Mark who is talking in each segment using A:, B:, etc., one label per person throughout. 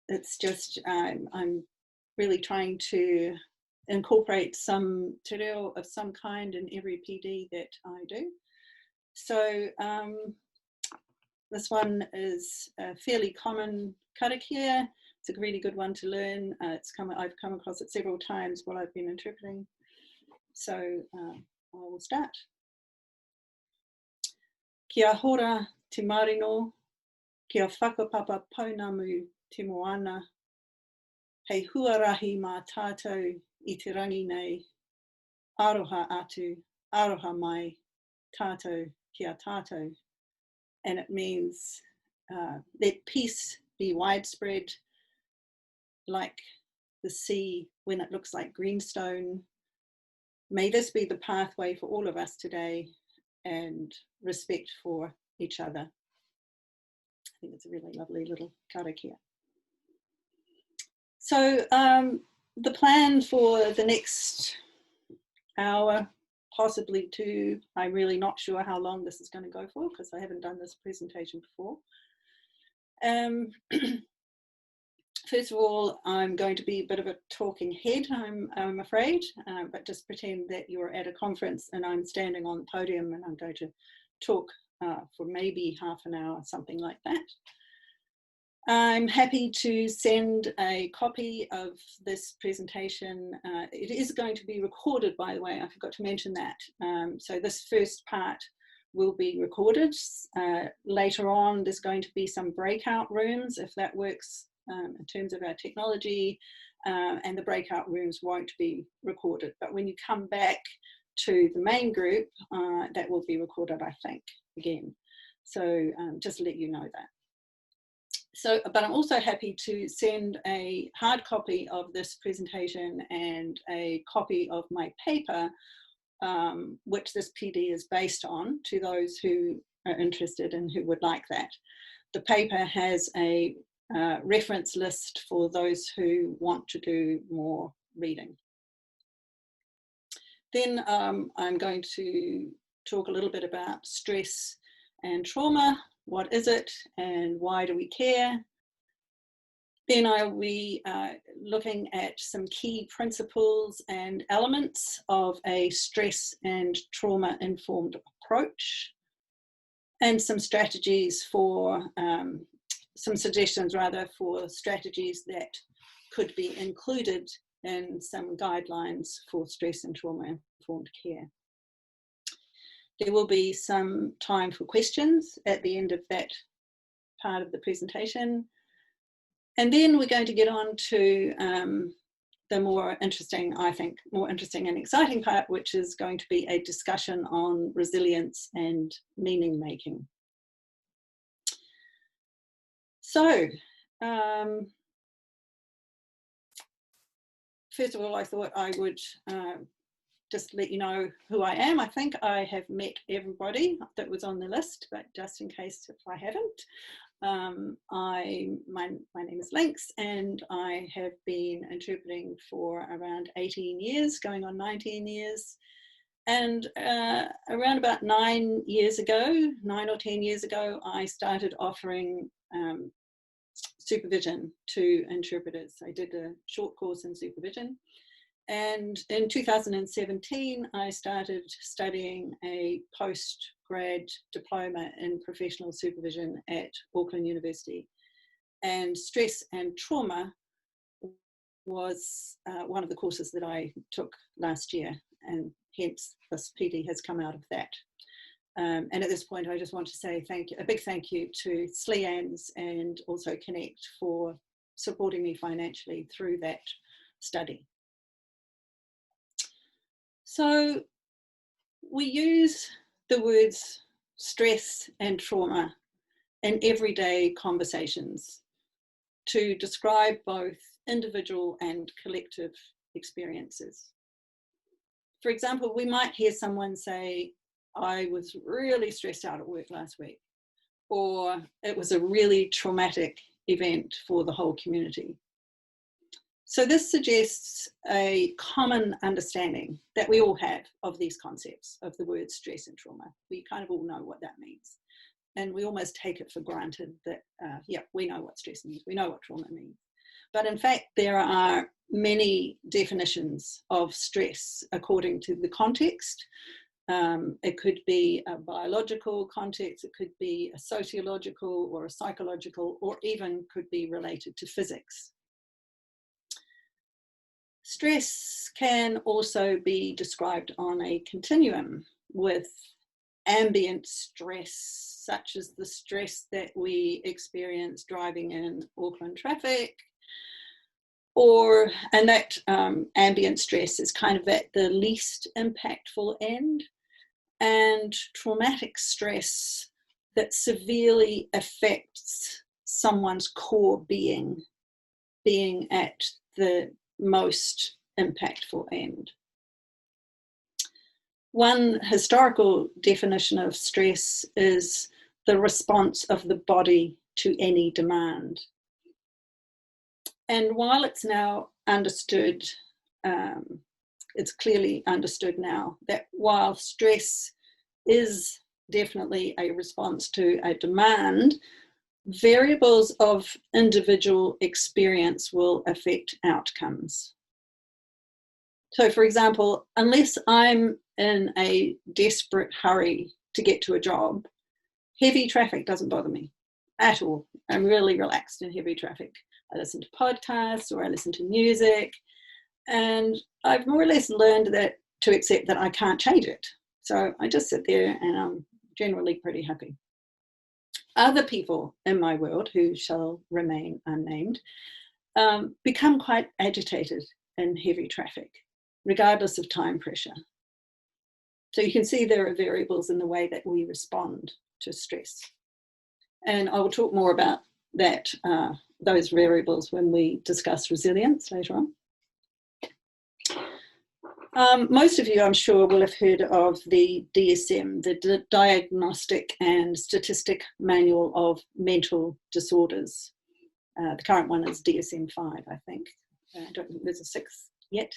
A: It's just, I'm really trying to incorporate some te reo of some kind in every PD that I do. So this one is a fairly common karakia. It's a really good one to learn. I've come across it several times while I've been interpreting. So I will start. Kia hora te marino, kia whakapapa paunamu te moana, hei huarahi mā tātou I te rangi nei, aroha atu, aroha mai, tātou kia tātou. And it means let peace be widespread, like the sea when it looks like greenstone. May this be the pathway for all of us today, and respect for each other. I think it's a really lovely little karakia. So the plan for the next hour, possibly two, I'm really not sure how long this is going to go for because I haven't done this presentation before. First of all, I'm going to be a bit of a talking head, I'm afraid, but just pretend that you're at a conference and I'm standing on the podium and I'm going to talk for maybe half an hour, something like that. I'm happy to send a copy of this presentation. It is going to be recorded, by the way, I forgot to mention that. So this first part will be recorded. Later on, there's going to be some breakout rooms, if that works in terms of our technology, and the breakout rooms won't be recorded. But when you come back to the main group, that will be recorded, I think, again. So just to let you know that. So, but I'm also happy to send a hard copy of this presentation and a copy of my paper, which this PD is based on, to those who are interested and who would like that. The paper has a reference list for those who want to do more reading. Then I'm going to talk a little bit about stress and trauma. What is it and why do we care? Then I'll be looking at some key principles and elements of a stress and trauma informed approach, and some strategies for, some suggestions rather for strategies that could be included in some guidelines for stress and trauma informed care. There will be some time for questions at the end of that part of the presentation. And then we're going to get on to the more interesting, I think, more interesting and exciting part, which is going to be a discussion on resilience and meaning making. So, first of all, I thought I would just let you know who I am. I think I have met everybody that was on the list, but just in case if I haven't, my name is Lynx, and I have been interpreting for around 18 years, going on 19 years. And around about 9 years ago, 9 or 10 years ago, I started offering supervision to interpreters. I did a short course in supervision. And in 2017, I started studying a postgrad diploma in professional supervision at Auckland University. And stress and trauma was one of the courses that I took last year, and hence this PD has come out of that. And at this point, I just want to say thank you, a big thank you to SLIANZ and also Connect for supporting me financially through that study. So we use the words stress and trauma in everyday conversations to describe both individual and collective experiences. For example, we might hear someone say, I was really stressed out at work last week, or it was a really traumatic event for the whole community. So this suggests a common understanding that we all have of these concepts of the word stress and trauma. We kind of all know what that means. and we almost take it for granted that, yeah, we know what stress means, we know what trauma means. But in fact, there are many definitions of stress according to the context. It could be a biological context, it could be a sociological or a psychological, or even could be related to physics. Stress can also be described on a continuum, with ambient stress, such as the stress that we experience driving in Auckland traffic, and that ambient stress is kind of at the least impactful end, and traumatic stress that severely affects someone's core being at the most impactful end. One historical definition of stress is the response of the body to any demand. And while it's now understood, it's clearly understood now that while stress is definitely a response to a demand, variables of individual experience will affect outcomes. So, for example, unless I'm in a desperate hurry to get to a job, heavy traffic doesn't bother me at all. I'm really relaxed in heavy traffic. I listen to podcasts or I listen to music, and I've more or less learned that to accept that I can't change it. So I just sit there and I'm generally pretty happy. Other people in my world, who shall remain unnamed, become quite agitated in heavy traffic, regardless of time pressure. So you can see there are variables in the way that we respond to stress. And I will talk more about that, those variables, when we discuss resilience later on. Most of you, I'm sure, will have heard of the DSM, the Diagnostic and Statistic Manual of Mental Disorders. The current one is DSM-5, I think. I don't think there's a 6th yet.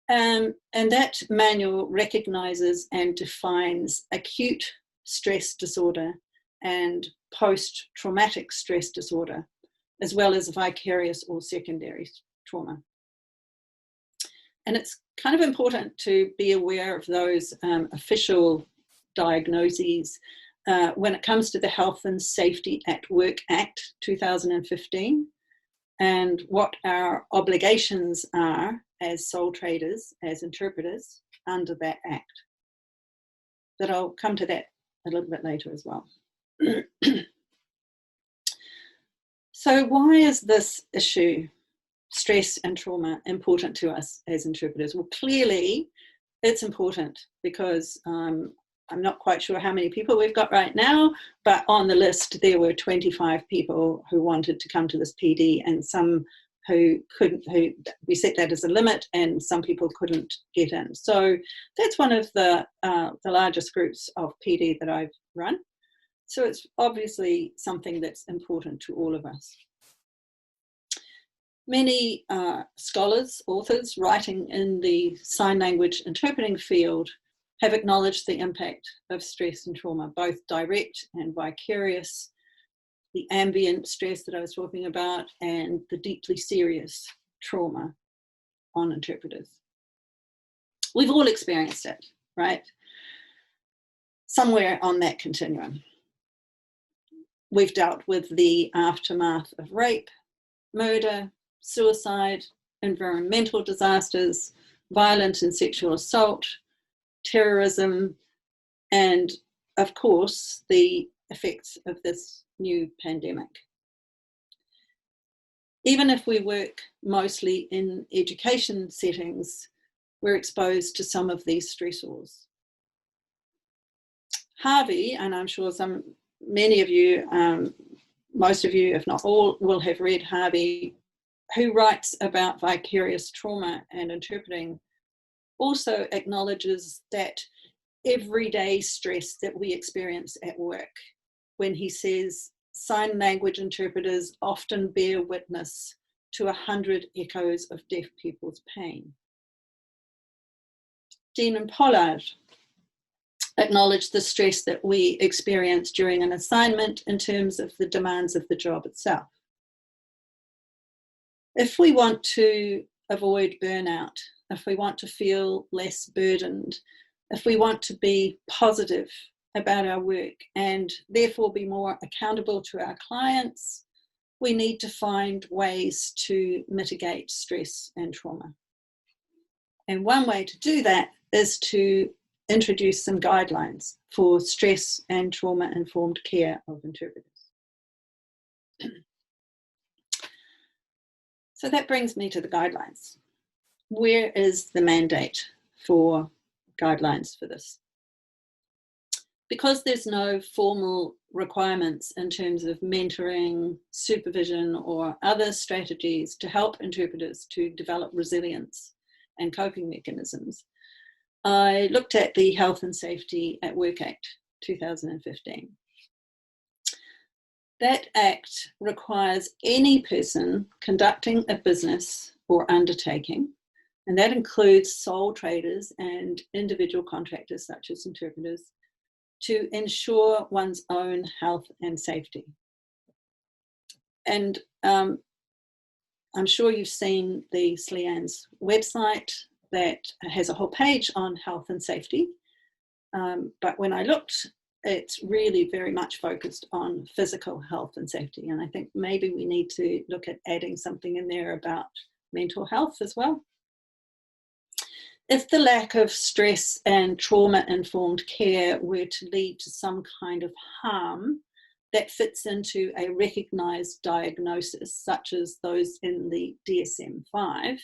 A: And that manual recognises and defines acute stress disorder and post-traumatic stress disorder, as well as vicarious or secondary trauma. And it's kind of important to be aware of those official diagnoses when it comes to the Health and Safety at Work Act 2015, and what our obligations are as sole traders, as interpreters, under that act. But I'll come to that a little bit later as well. So why is this issue, stress and trauma, important to us as interpreters? Well, clearly it's important because I'm not quite sure how many people we've got right now, but on the list there were 25 people who wanted to come to this PD, and some who couldn't, who we set that as a limit, and some people couldn't get in. So that's one of the largest groups of PD that I've run. So it's obviously something that's important to all of us. Many scholars, authors writing in the sign language interpreting field have acknowledged the impact of stress and trauma, both direct and vicarious, the ambient stress that I was talking about, and the deeply serious trauma on interpreters. We've all experienced it, right? Somewhere on that continuum. We've dealt with the aftermath of rape, murder, suicide, environmental disasters, violent and sexual assault, terrorism, and of course the effects of this new pandemic. Even if we work mostly in education settings, we're exposed to some of these stressors. Harvey, and I'm sure many of you, most of you, if not all, will have read Harvey, who writes about vicarious trauma and interpreting, also acknowledges that everyday stress that we experience at work, when he says sign language interpreters often bear witness to 100 echoes of deaf people's pain. Dean and Pollard acknowledge the stress that we experience during an assignment in terms of the demands of the job itself. If we want to avoid burnout, if we want to feel less burdened, if we want to be positive about our work and therefore be more accountable to our clients, we need to find ways to mitigate stress and trauma. And one way to do that is to introduce some guidelines for stress and trauma-informed care of interpreters. So that brings me to the guidelines. Where is the mandate for guidelines for this? Because there's no formal requirements in terms of mentoring, supervision, or other strategies to help interpreters to develop resilience and coping mechanisms, I looked at the Health and Safety at Work Act 2015. That act requires any person conducting a business or undertaking, and that includes sole traders and individual contractors such as interpreters, to ensure one's own health and safety. And I'm sure you've seen the SLIANZ website that has a whole page on health and safety. But when I looked, it's really very much focused on physical health and safety. And I think maybe we need to look at adding something in there about mental health as well. If the lack of stress and trauma-informed care were to lead to some kind of harm that fits into a recognised diagnosis, such as those in the DSM-5,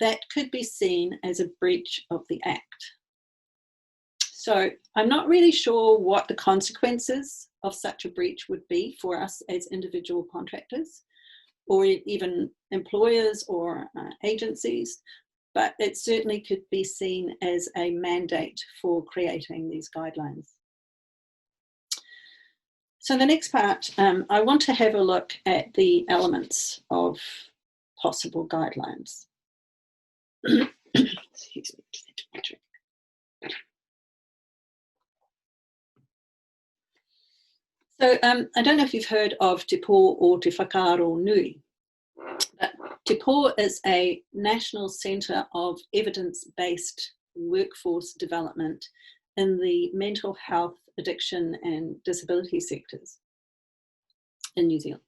A: that could be seen as a breach of the Act. So I'm not really sure what the consequences of such a breach would be for us as individual contractors, or even employers or agencies, but it certainly could be seen as a mandate for creating these guidelines. So the next part, I want to have a look at the elements of possible guidelines. Excuse me. So I don't know if you've heard of Te Pō or Te Whakaaro Nui, but Te Pō is a national centre of evidence-based workforce development in the mental health, addiction and disability sectors in New Zealand.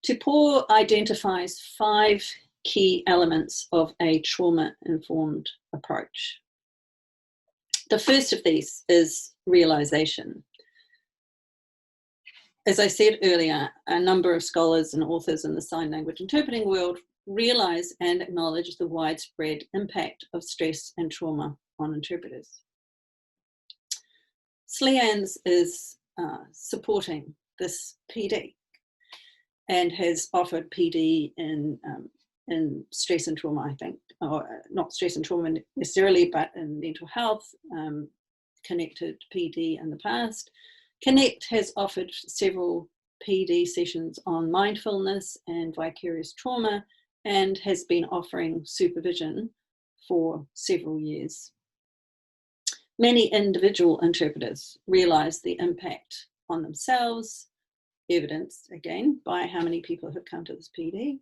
A: Te Pō identifies 5 key elements of a trauma-informed approach. The first of these is realisation. As I said earlier, a number of scholars and authors in the sign language interpreting world realise and acknowledge the widespread impact of stress and trauma on interpreters. SLIANZ is supporting this PD and has offered PD in stress and trauma, I think, or not stress and trauma necessarily, but in mental health, connected PD in the past. Connect has offered several PD sessions on mindfulness and vicarious trauma and has been offering supervision for several years. Many individual interpreters realise the impact on themselves, evidenced again by how many people have come to this PD.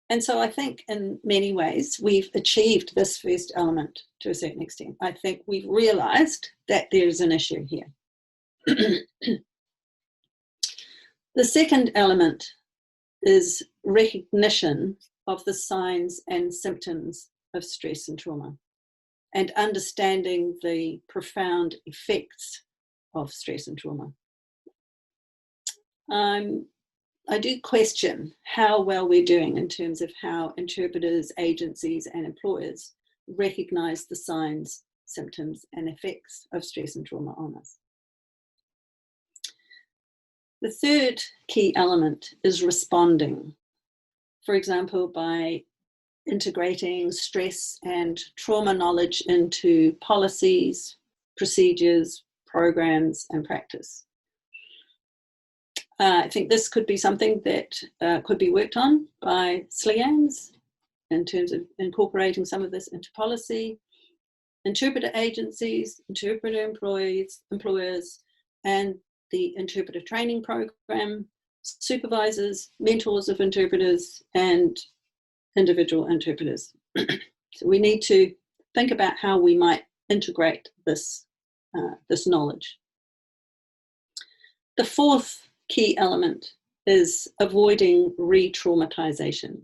A: And so I think in many ways we've achieved this first element to a certain extent. I think we've realised that there's an issue here. The second element is recognition of the signs and symptoms of stress and trauma and understanding the profound effects of stress and trauma. I do question how well we're doing in terms of how interpreters, agencies and employers recognise the signs, symptoms and effects of stress and trauma on us. The third key element is responding, for example, by integrating stress and trauma knowledge into policies, procedures, programs, and practice. I think this could be something that could be worked on by SLIANZ in terms of incorporating some of this into policy. interpreter agencies, interpreter employers, and the interpreter training program, supervisors, mentors of interpreters, and individual interpreters. So we need to think about how we might integrate this knowledge. The fourth key element is avoiding re-traumatization.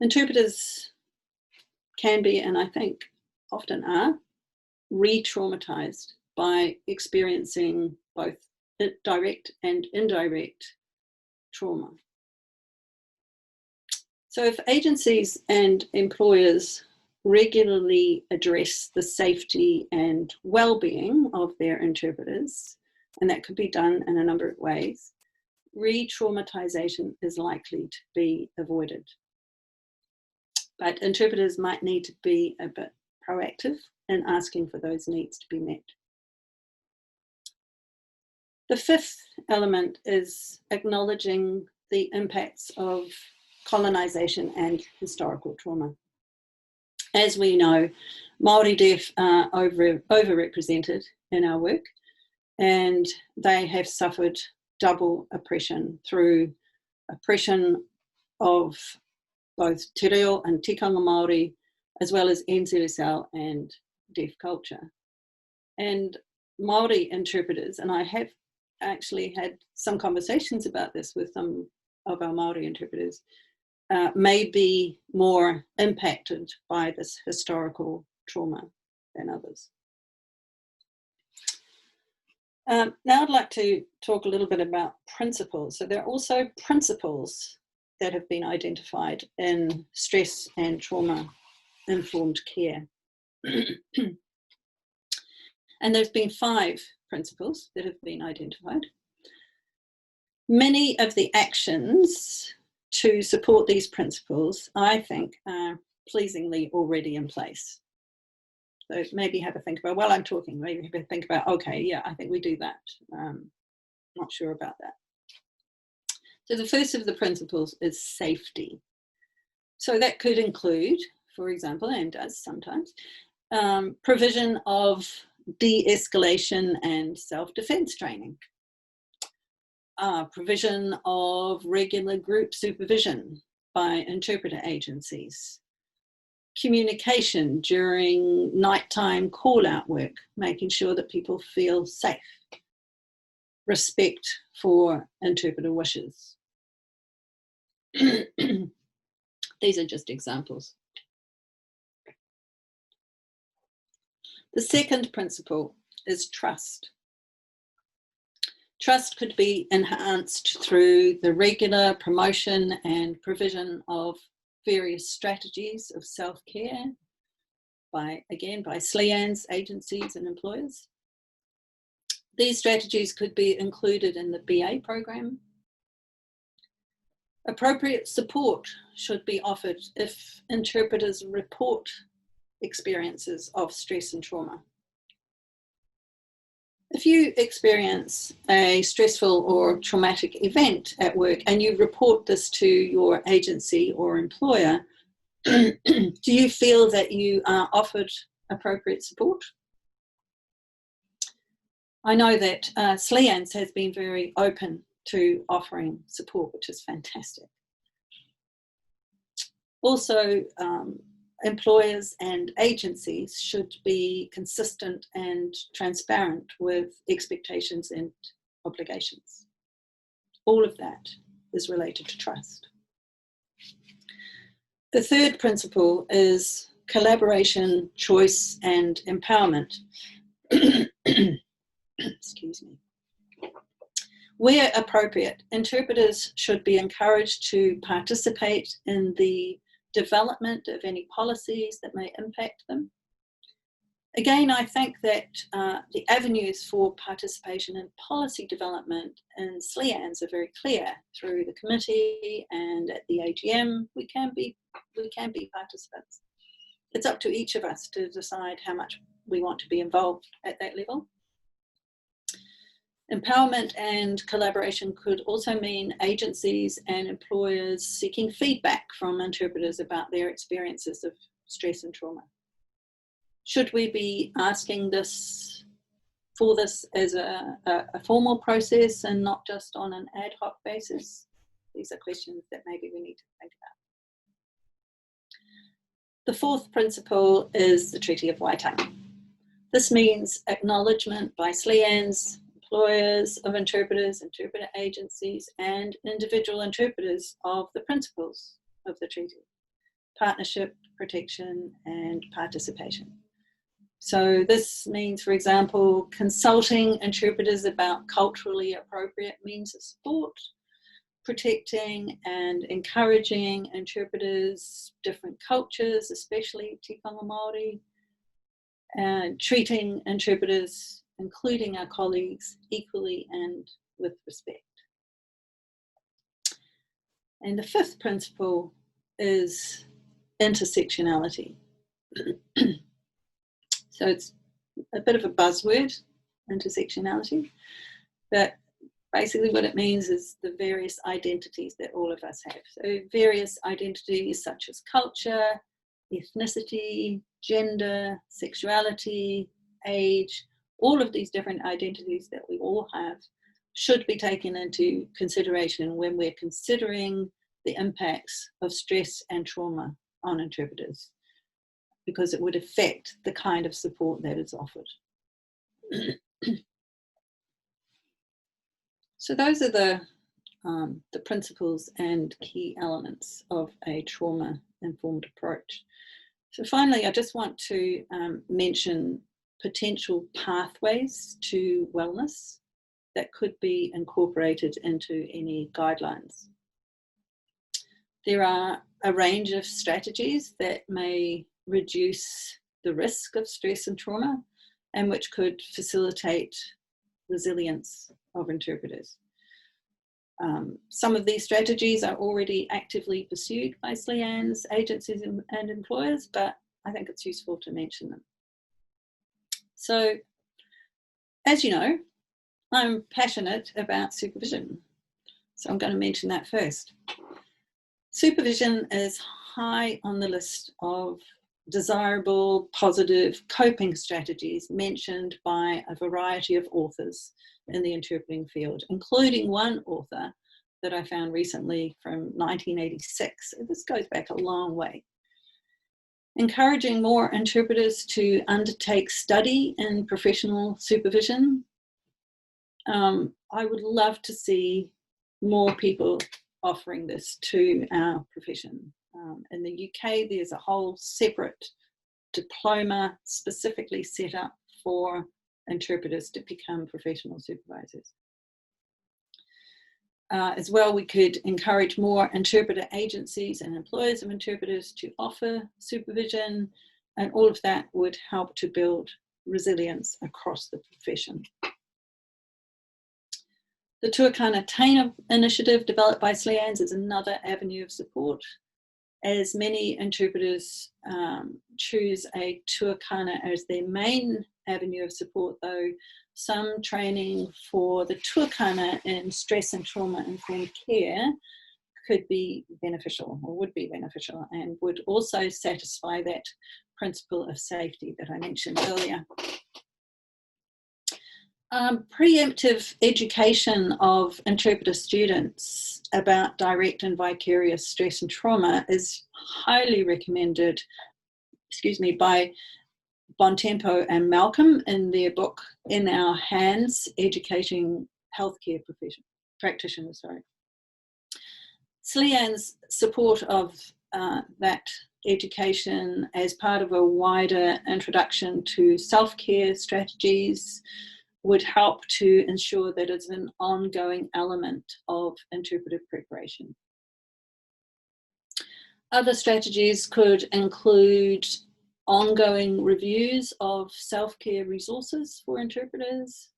A: Interpreters can be, and I think often are, re-traumatized by experiencing both direct and indirect trauma. So if agencies and employers regularly address the safety and well-being of their interpreters, and that could be done in a number of ways, re-traumatization is likely to be avoided. But interpreters might need to be a bit proactive in asking for those needs to be met. The fifth element is acknowledging the impacts of colonisation and historical trauma. As we know, Māori deaf are overrepresented in our work, and they have suffered double oppression through oppression of both te reo and tikanga Māori, as well as NZSL and deaf culture. And Māori interpreters, and I have actually had some conversations about this with some of our Māori interpreters, may be more impacted by this historical trauma than others. Now I'd like to talk a little bit about principles. So there are also principles that have been identified in stress and trauma informed care. And there's been 5 principles that have been identified. Many of the actions to support these principles, I think, are pleasingly already in place. So maybe have a think about, while I'm talking, maybe have a think about, okay, yeah, I think we do that. Not sure about that. So the first of the principles is safety. So that could include, for example, and does sometimes, provision of de-escalation and self-defense training. Provision of regular group supervision by interpreter agencies. Communication during nighttime call-out work, making sure that people feel safe. Respect for interpreter wishes. These are just examples. The second principle is trust. Trust could be enhanced through the regular promotion and provision of various strategies of self-care by SLIANZ agencies and employers. These strategies could be included in the BA program. Appropriate support should be offered if interpreters report experiences of stress and trauma. If you experience a stressful or traumatic event at work and you report this to your agency or employer, do you feel that you are offered appropriate support? I know that SLIANZ has been very open to offering support, which is fantastic. Also, employers and agencies should be consistent and transparent with expectations and obligations. All of that is related to trust. The third principle is collaboration, choice, and empowerment. Excuse me. Where appropriate, interpreters should be encouraged to participate in the development of any policies that may impact them. Again, I think that the avenues for participation in policy development in SLIANZ are very clear. Through the committee and at the AGM, we can be participants. It's up to each of us to decide how much we want to be involved at that level. Empowerment and collaboration could also mean agencies and employers seeking feedback from interpreters about their experiences of stress and trauma. Should we be asking for this as a formal process and not just on an ad hoc basis? These are questions that maybe we need to think about. The fourth principle is the Treaty of Waitangi. This means acknowledgement by SLIANZ, employers of interpreters, interpreter agencies, and individual interpreters of the principles of the treaty: partnership, protection, and participation. So this means, for example, consulting interpreters about culturally appropriate means of support, protecting and encouraging interpreters, different cultures, especially tikanga Māori, and treating interpreters, including our colleagues, equally and with respect. And the fifth principle is intersectionality. So it's a bit of a buzzword, intersectionality, but basically what it means is the various identities that all of us have. So various identities such as culture, ethnicity, gender, sexuality, age, all of these different identities that we all have should be taken into consideration when we're considering the impacts of stress and trauma on interpreters, because it would affect the kind of support that is offered. So those are the principles and key elements of a trauma-informed approach. So finally, I just want to mention potential pathways to wellness that could be incorporated into any guidelines. There are a range of strategies that may reduce the risk of stress and trauma, and which could facilitate resilience of interpreters. Some of these strategies are already actively pursued by SLIANZ, agencies and employers, but I think it's useful to mention them. So, as you know, I'm passionate about supervision, so I'm going to mention that first. Supervision is high on the list of desirable, positive coping strategies mentioned by a variety of authors in the interpreting field, including one author that I found recently from 1986. This goes back a long way. Encouraging more interpreters to undertake study in professional supervision. I would love to see more people offering this to our profession. In the UK, there's a whole separate diploma specifically set up for interpreters to become professional supervisors. As well, we could encourage more interpreter agencies and employers of interpreters to offer supervision, and all of that would help to build resilience across the profession. The Tuakana Taina initiative developed by SLIANZ is another avenue of support. As many interpreters choose a tuakana as their main avenue of support, though, some training for the tuakana in stress and trauma-informed care could be beneficial, or would be beneficial, and would also satisfy that principle of safety that I mentioned earlier. Preemptive education of interpreter students about direct and vicarious stress and trauma is highly recommended, by Bontempo and Malcolm in their book, In Our Hands, Educating Healthcare Practitioners. SLIANZ's support of that education as part of a wider introduction to self-care strategies would help to ensure that it's an ongoing element of interpretive preparation. Other strategies could include ongoing reviews of self-care resources for interpreters,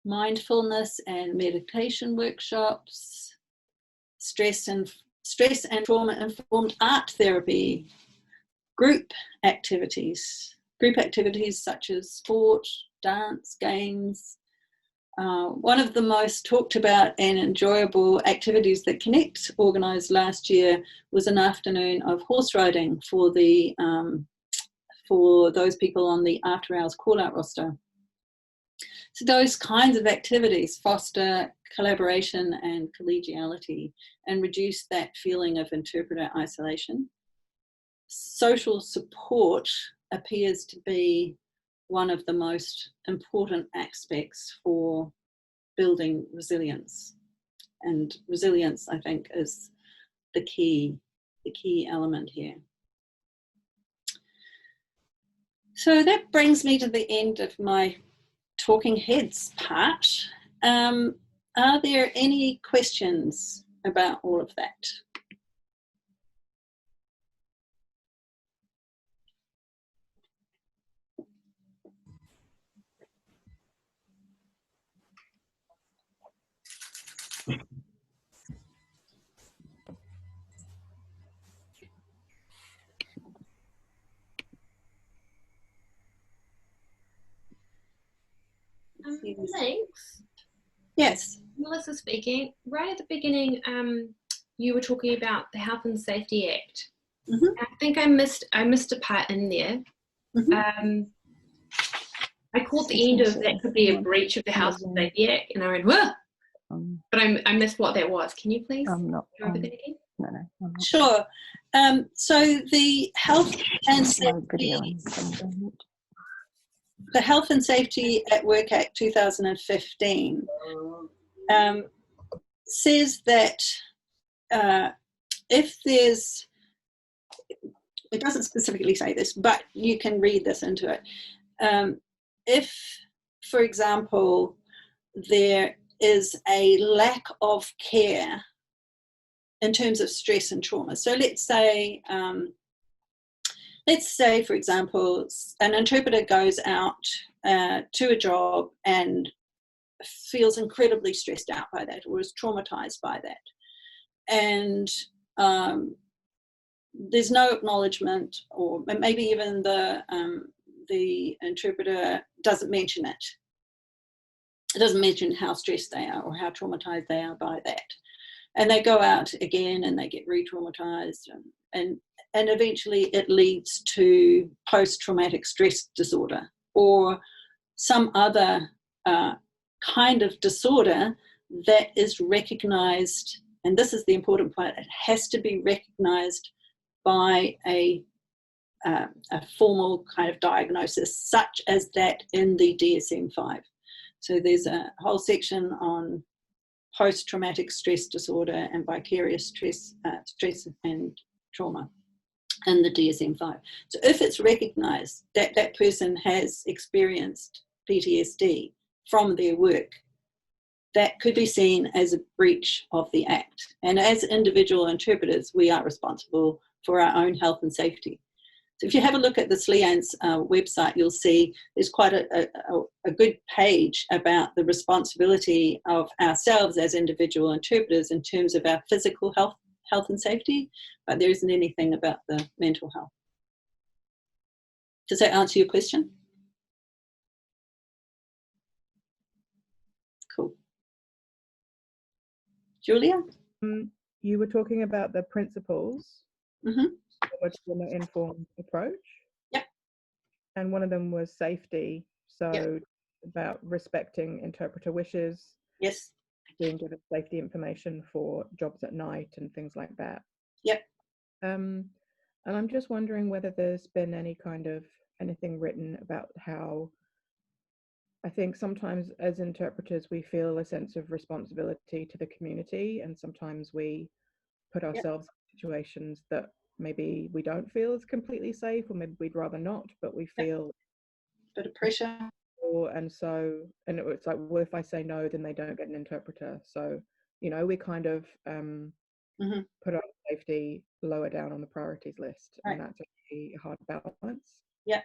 A: mindfulness and meditation workshops, stress and trauma-informed art therapy, group activities such as sport, dance, games. One of the most talked about and enjoyable activities that Connect organised last year was an afternoon of horse riding for the for those people on the after hours call out roster. So those kinds of activities foster collaboration and collegiality and reduce that feeling of interpreter isolation. Social support appears to be one of the most important aspects for building resilience. And resilience, I think, is the key element here. So that brings me to the end of my talking heads part. Are there any questions about all of that?
B: Lynx?
A: Yes.
B: Melissa speaking. Right at the beginning, you were talking about the Health and Safety Act.
A: Mm-hmm.
B: I think I missed a part in there.
A: Mm-hmm.
B: I caught the end of that could be a breach of the Health and Safety Act, and I went, whoa! But I missed what that was. Can you please go over that again?
C: No, I'm not.
A: Sure. So the Health and Safety, the Health and Safety at Work Act 2015 says that if there's, it doesn't specifically say this, but you can read this into it. If, for example, there is a lack of care in terms of stress and trauma. So let's say, for example, an interpreter goes out to a job and feels incredibly stressed out by that or is traumatized by that. And there's no acknowledgement, or maybe even the interpreter doesn't mention it. It doesn't mention how stressed they are or how traumatized they are by that. And they go out again and they get re-traumatized, and eventually it leads to post-traumatic stress disorder or some other kind of disorder that is recognized, and this is the important part, it has to be recognized by a formal kind of diagnosis, such as that in the DSM-5. So there's a whole section on post-traumatic stress disorder and vicarious stress and trauma in the DSM-5. So if it's recognized that that person has experienced PTSD from their work, that could be seen as a breach of the Act. And as individual interpreters, we are responsible for our own health and safety. So if you have a look at the SLIANZ website, you'll see there's quite a good page about the responsibility of ourselves as individual interpreters in terms of our physical health and safety, but there isn't anything about the mental health. Does that answer your question? Cool. Julia?
C: You were talking about the principles, which were an informed approach.
A: Yep.
C: And one of them was safety. So
A: yep.
C: About respecting interpreter wishes.
A: Yes.
C: Being given safety information for jobs at night and things like that.
A: Yep.
C: And I'm just wondering whether there's been anything written about how, I think sometimes as interpreters we feel a sense of responsibility to the community, and sometimes we put ourselves in situations that maybe we don't feel is completely safe, or maybe we'd rather not, but we feel
A: a bit of pressure.
C: And it's like, well, if I say no, then they don't get an interpreter. So, we kind of put our safety lower down on the priorities list, right. And that's a hard balance.
A: Yeah,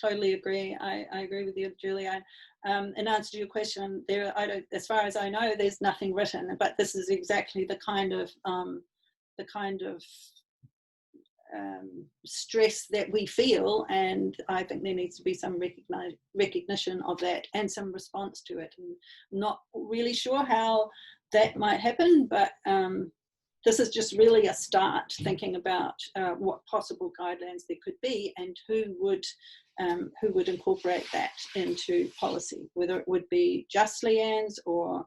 A: totally agree. I agree with you, Julia. In answer to your question, as far as I know, there's nothing written, but this is exactly the kind of stress that we feel, and I think there needs to be some recognition of that and some response to it. And I'm not really sure how that might happen, but this is just really a start thinking about what possible guidelines there could be and who would incorporate that into policy, whether it would be just SLIANZ or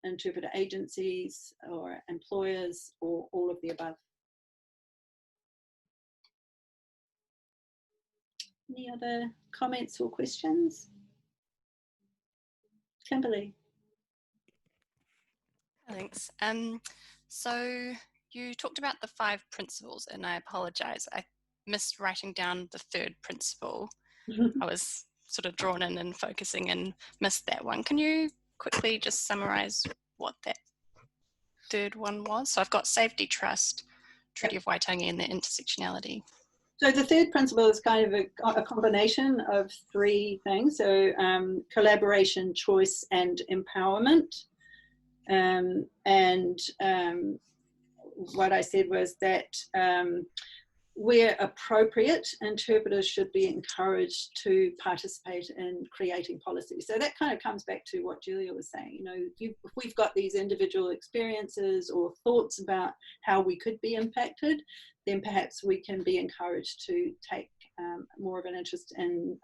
A: interpreter agencies or employers or all of the above. Any other comments or questions? Kimberly.
D: Thanks. So you talked about the 5 principles, and I apologise, I missed writing down the 3rd principle. I was sort of drawn in and focusing and missed that one. Can you quickly just summarise what that 3rd one was? So I've got safety, trust, Treaty of Waitangi, and the intersectionality.
A: So the 3rd principle is kind of a combination of 3 things. So collaboration, choice, and empowerment. What I said was that where appropriate, interpreters should be encouraged to participate in creating policy. So that kind of comes back to what Julia was saying. You know, if we've got these individual experiences or thoughts about how we could be impacted, then perhaps we can be encouraged to take more of an interest in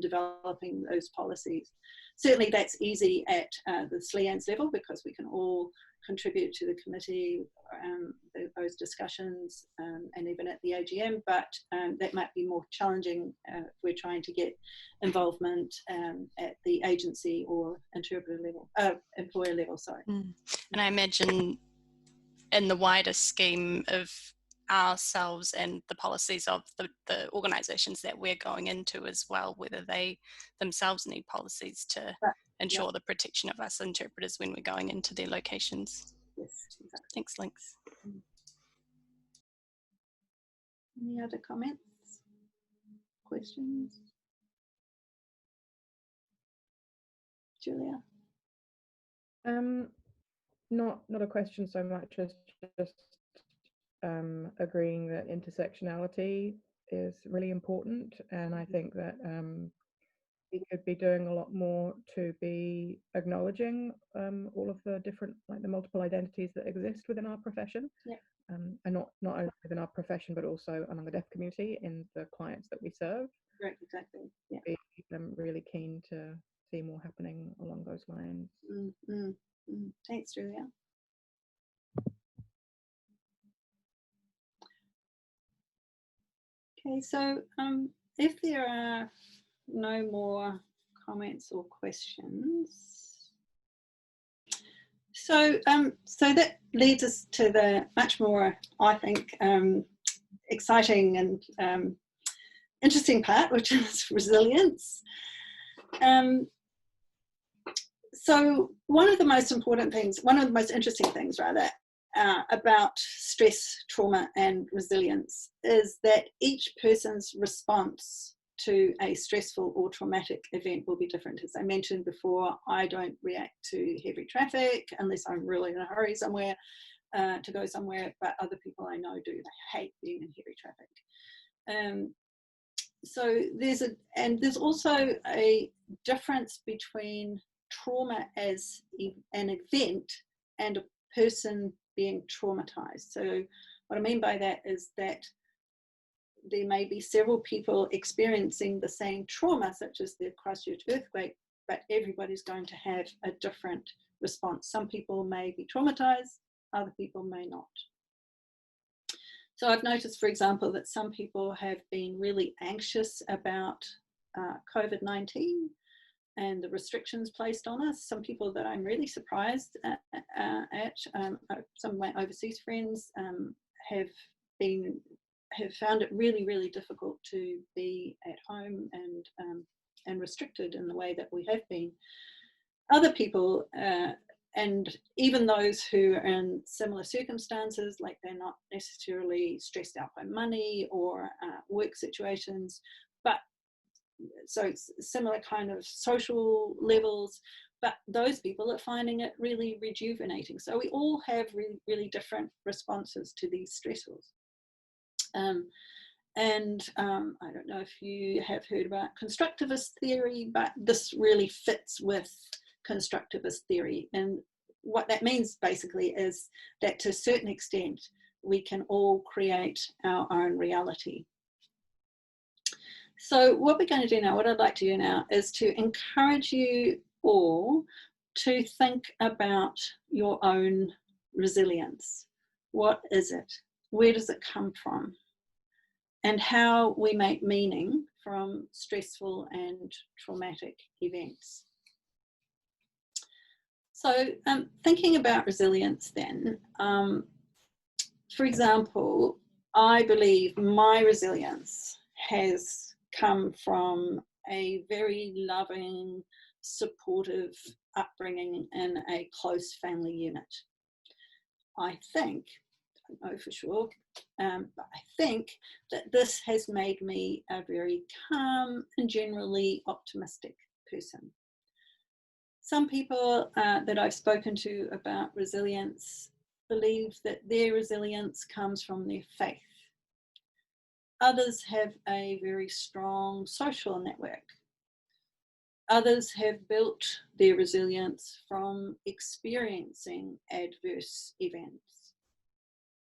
A: developing those policies. Certainly that's easy at the SLIANZ level because we can all contribute to the committee, those discussions, and even at the AGM, but that might be more challenging if we're trying to get involvement at the agency or interpreter level, employer level, sorry.
D: And I imagine in the wider scheme of ourselves and the policies of the organisations that we're going into as well, whether they themselves need policies to ensure the protection of us interpreters when we're going into their locations.
A: Yes, exactly.
D: Thanks, Lynx.
A: Any other comments? Questions? Julia?
C: Not a question so much as just agreeing that intersectionality is really important, and I think that we could be doing a lot more to be acknowledging all of the different, like the multiple identities that exist within our profession, and not only within our profession but also among the deaf community in the clients that we serve.
A: Right, exactly. Yeah.
C: I'm really keen to see more happening along those lines.
A: Thanks, Julia. Okay, so if there are no more comments or questions, so that leads us to the much more, I think, exciting and interesting part, which is resilience. So one of the most important things, one of the most interesting things rather, about stress, trauma and resilience is that each person's response to a stressful or traumatic event will be different. As I mentioned before, I don't react to heavy traffic unless I'm really in a hurry somewhere to go somewhere, but other people I know do. They hate being in heavy traffic. So there's also a difference between trauma as an event and a person being traumatized. So what I mean by that is that there may be several people experiencing the same trauma, such as the Christchurch earthquake, but everybody's going to have a different response. Some people may be traumatized, other people may not. So I've noticed, for example, that some people have been really anxious about COVID-19 and the restrictions placed on us. Some people that I'm really surprised at, some of my overseas friends have found it really, really difficult to be at home and restricted in the way that we have been. Other people, and even those who are in similar circumstances, like they're not necessarily stressed out by money or work situations, but so it's similar kind of social levels, but those people are finding it really rejuvenating. So we all have really, really different responses to these stressors. I don't know if you have heard about constructivist theory, but this really fits with constructivist theory. And what that means basically is that to a certain extent, we can all create our own reality. So what we're going to do now, what I'd like to do now, is to encourage you all to think about your own resilience. What is it? Where does it come from? And how we make meaning from stressful and traumatic events. So thinking about resilience then, for example, I believe my resilience has come from a very loving, supportive upbringing in a close family unit. I think, I don't know for sure, but I think that this has made me a very calm and generally optimistic person. Some people that I've spoken to about resilience believe that their resilience comes from their faith. Others have a very strong social network. Others have built their resilience from experiencing adverse events.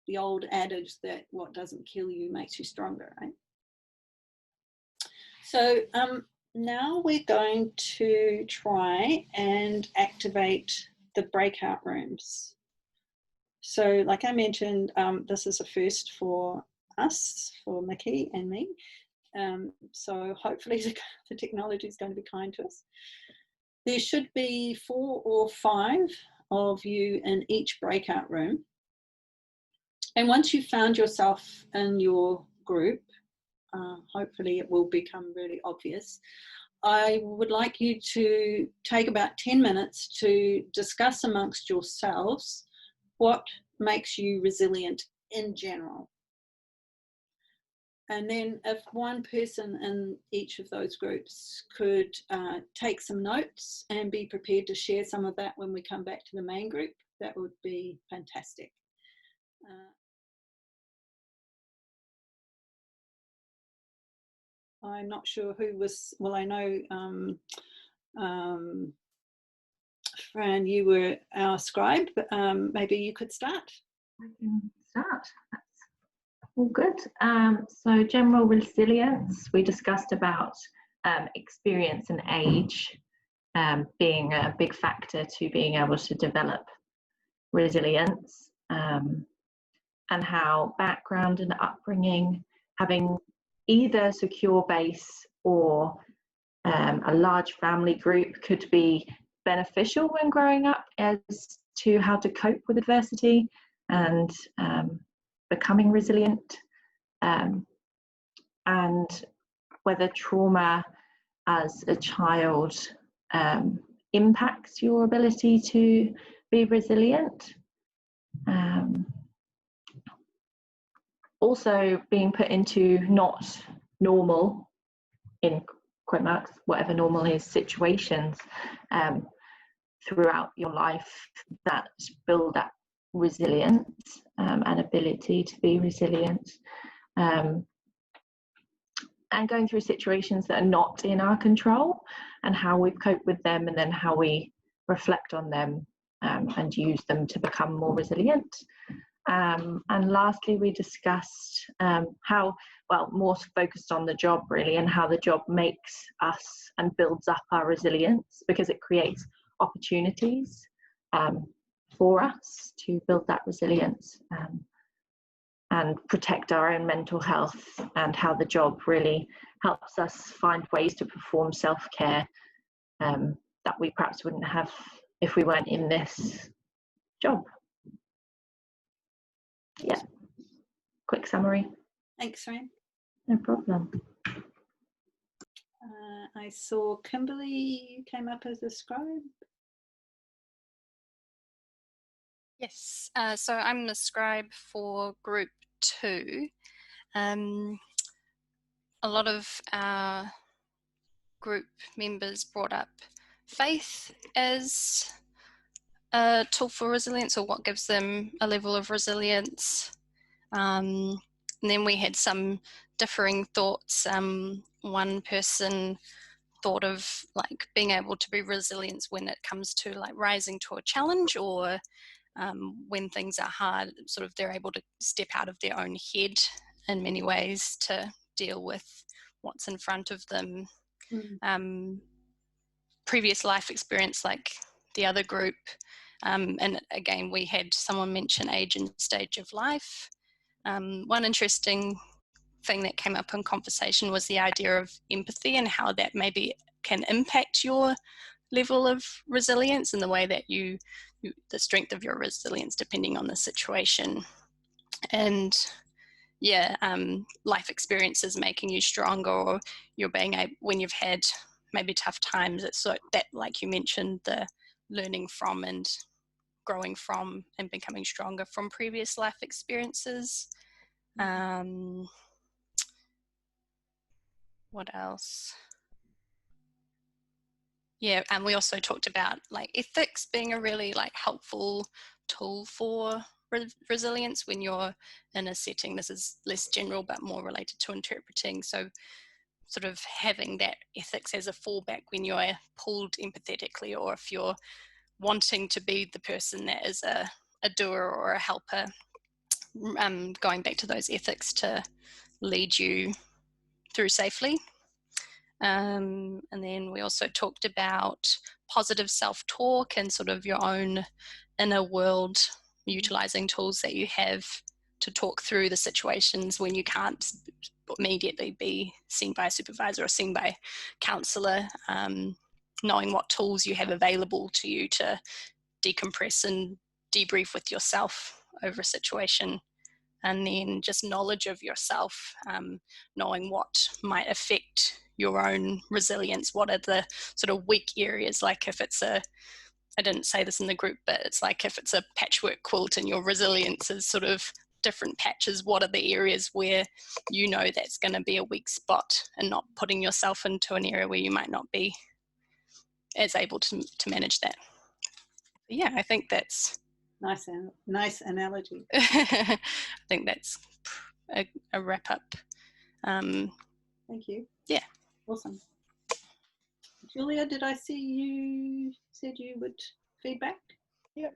A: The old adage that what doesn't kill you makes you stronger, right? So now we're going to try and activate the breakout rooms. So like I mentioned, this is a first for us, for Mickey and me. So hopefully the technology is going to be kind to us. There should be 4 or 5 of you in each breakout room. And once you've found yourself in your group, hopefully it will become really obvious. I would like you to take about 10 minutes to discuss amongst yourselves what makes you resilient in general. And then if one person in each of those groups could take some notes and be prepared to share some of that when we come back to the main group, that would be fantastic. I'm not sure who was, well, I know Fran, you were our scribe, but maybe you could start.
E: I can start. That's all good. So general resilience, we discussed about experience and age being a big factor to being able to develop resilience, and how background and upbringing, having either secure base or a large family group could be beneficial when growing up as to how to cope with adversity and becoming resilient, and whether trauma as a child impacts your ability to be resilient. Also being put into not normal, in quote marks, whatever normal is, situations throughout your life that build that resilience and ability to be resilient, and going through situations that are not in our control and how we cope with them, and then how we reflect on them and use them to become more resilient. And lastly, we discussed how, well, more focused on the job really, and how the job makes us and builds up our resilience, because it creates opportunities for us to build that resilience and protect our own mental health, and how the job really helps us find ways to perform self-care that we perhaps wouldn't have if we weren't in this job. Yeah, quick summary.
A: Thanks, Fran.
E: No problem.
A: I saw Kimberly came up as a scribe.
D: Yes, so I'm the scribe for group 2. A lot of our group members brought up faith as a tool for resilience, or what gives them a level of resilience. And then we had some differing thoughts. One person thought of like being able to be resilient when it comes to like rising to a challenge, or when things are hard, sort of they're able to step out of their own head in many ways to deal with what's in front of them. Previous life experience, like the other group, and again, we had someone mention age and stage of life. One interesting thing that came up in conversation was the idea of empathy and how that maybe can impact your level of resilience and the way that the strength of your resilience depending on the situation. And yeah, life experiences making you stronger, or you're being able, when you've had maybe tough times, it's so that, like you mentioned, the learning from and growing from and becoming stronger from previous life experiences. What else? Yeah, and we also talked about like ethics being a really like helpful tool for resilience when you're in a setting. This is less general but more related to interpreting. So sort of having that ethics as a fallback when you're pulled empathetically, or if you're wanting to be the person that is a doer or a helper, going back to those ethics to lead you through safely. And then we also talked about positive self-talk and sort of your own inner world, utilizing tools that you have to talk through the situations when you can't immediately be seen by a supervisor or seen by a counsellor, knowing what tools you have available to you to decompress and debrief with yourself over a situation. And then just knowledge of yourself, knowing what might affect your own resilience. What are the sort of weak areas? Like if it's I didn't say this in the group, but it's like if it's a patchwork quilt and your resilience is sort of different patches, what are the areas where you know that's going to be a weak spot, and not putting yourself into an area where you might not be as able to manage that. Yeah, I think that's
A: nice analogy.
D: I think that's a wrap up.
A: Thank you.
D: Yeah.
A: Awesome. Julia, did I see you said you would feedback?
C: Yep.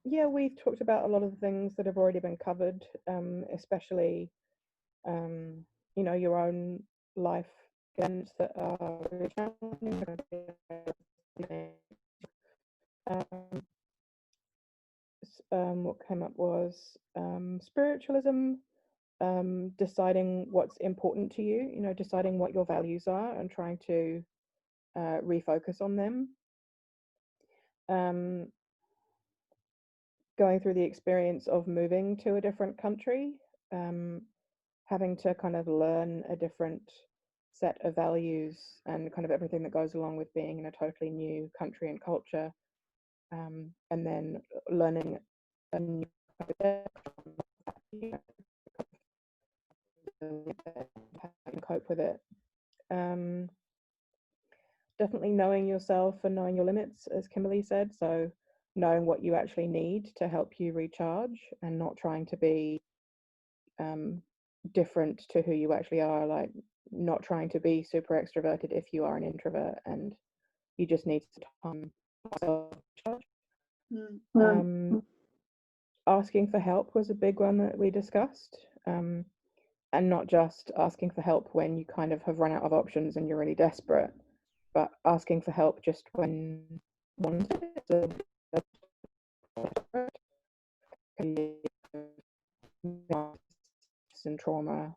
C: Yeah, we've talked about a lot of the things that have already been covered, especially, you know, your own life events that are really what came up was spiritualism, deciding what's important to you, you know, deciding what your values are and trying to refocus on them. Going through the experience of moving to a different country, having to kind of learn a different set of values and kind of everything that goes along with being in a totally new country and culture, and then learning a new and cope with it. Definitely knowing yourself and knowing your limits, as Kimberly said. So knowing what you actually need to help you recharge, and not trying to be different to who you actually are, like not trying to be super extroverted if you are an introvert and you just need time to recharge. Asking for help was a big one that we discussed, and not just asking for help when you kind of have run out of options and you're really desperate, but asking for help just when wanted. And trauma.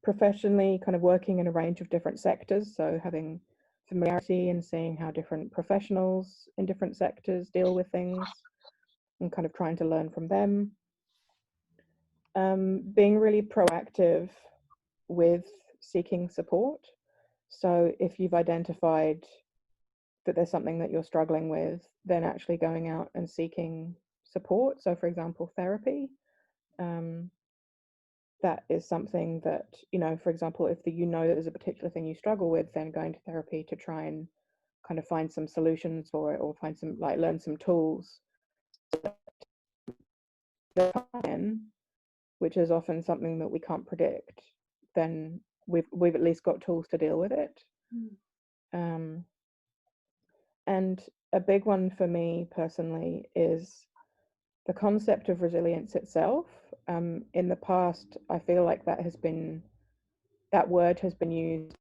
C: Professionally, kind of working in a range of different sectors, so having familiarity and seeing how different professionals in different sectors deal with things and kind of trying to learn from them. Being really proactive with seeking support. So if you've identified that there's something that you're struggling with, then actually going out and seeking support. So for example, therapy. That is something that, you know, for example, if you know that there's a particular thing you struggle with, then going to therapy to try and kind of find some solutions for it, or find some, like, learn some tools. Which is often something that we can't predict. then we've at least got tools to deal with it. And a big one for me personally is the concept of resilience itself. In the past, I feel like that word has been used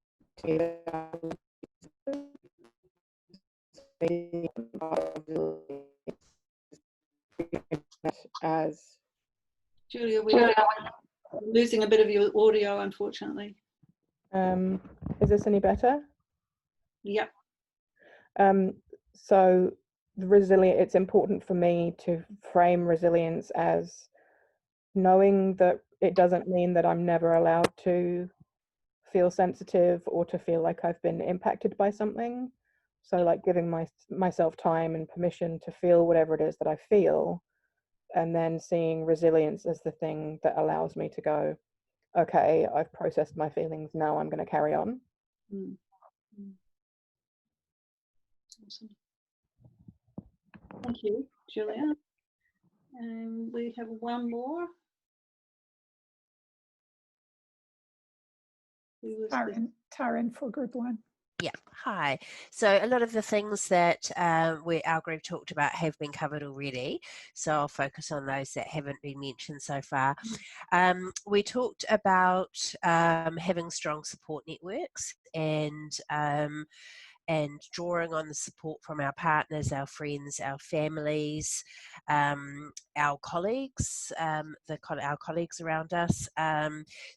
C: as
A: Julia, we're losing a bit of your audio, unfortunately.
C: Is this any better?
A: Yep.
C: So it's important for me to frame resilience as knowing that it doesn't mean that I'm never allowed to feel sensitive or to feel like I've been impacted by something. So like giving myself time and permission to feel whatever it is that I feel, and then seeing resilience as the thing that allows me to go, okay, I've processed my feelings, now I'm going to carry on.
A: Awesome. Thank you, Julia. And we have one more.
F: Taryn for group one.
G: Yeah, hi. So a lot of the things that our group talked about have been covered already, so I'll focus on those that haven't been mentioned so far. We talked about having strong support networks and drawing on the support from our partners, our friends, our families, our colleagues, our colleagues around us,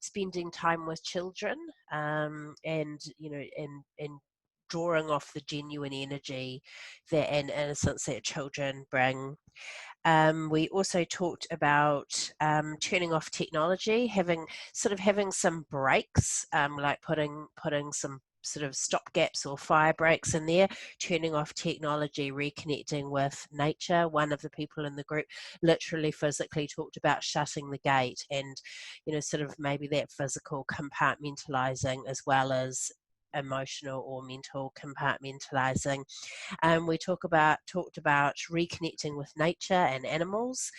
G: spending time with children, and drawing off the genuine energy and innocence that children bring. We also talked about turning off technology, having some breaks, like putting some sort of stop gaps or fire breaks in there, turning off technology, reconnecting with nature. One of the people in the group literally physically talked about shutting the gate and, sort of maybe that physical compartmentalizing as well as emotional or mental compartmentalizing. We talked about reconnecting with nature and animals,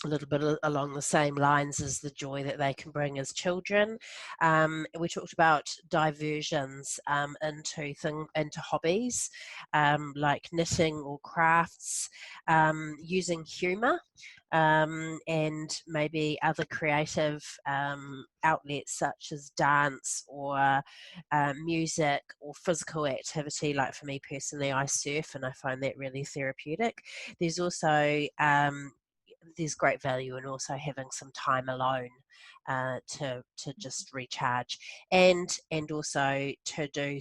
G: a little bit along the same lines as the joy that they can bring as children. We talked about diversions into hobbies, like knitting or crafts, using humour, and maybe other creative outlets such as dance or music or physical activity. Like for me personally, I surf and I find that really therapeutic. There's also there's great value in also having some time alone to just recharge, and also to do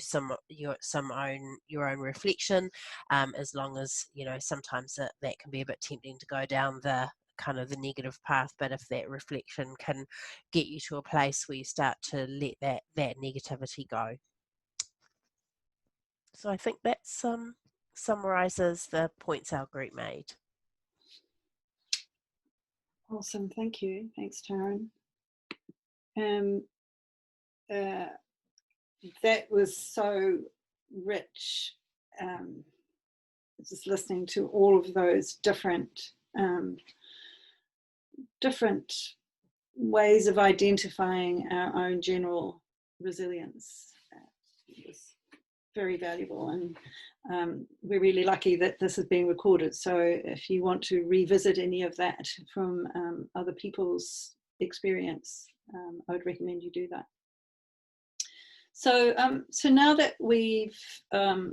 G: your own reflection, as long as sometimes that can be a bit tempting to go down the kind of the negative path, but if that reflection can get you to a place where you start to let that negativity go. So I think that summarizes the points our group made.
A: Awesome, thank you. Thanks, Taryn. That was so rich. Just listening to all of those different ways of identifying our own general resilience. It was very valuable, and we're really lucky that this is being recorded. So if you want to revisit any of that from other people's experience, I would recommend you do that. So, so now that we've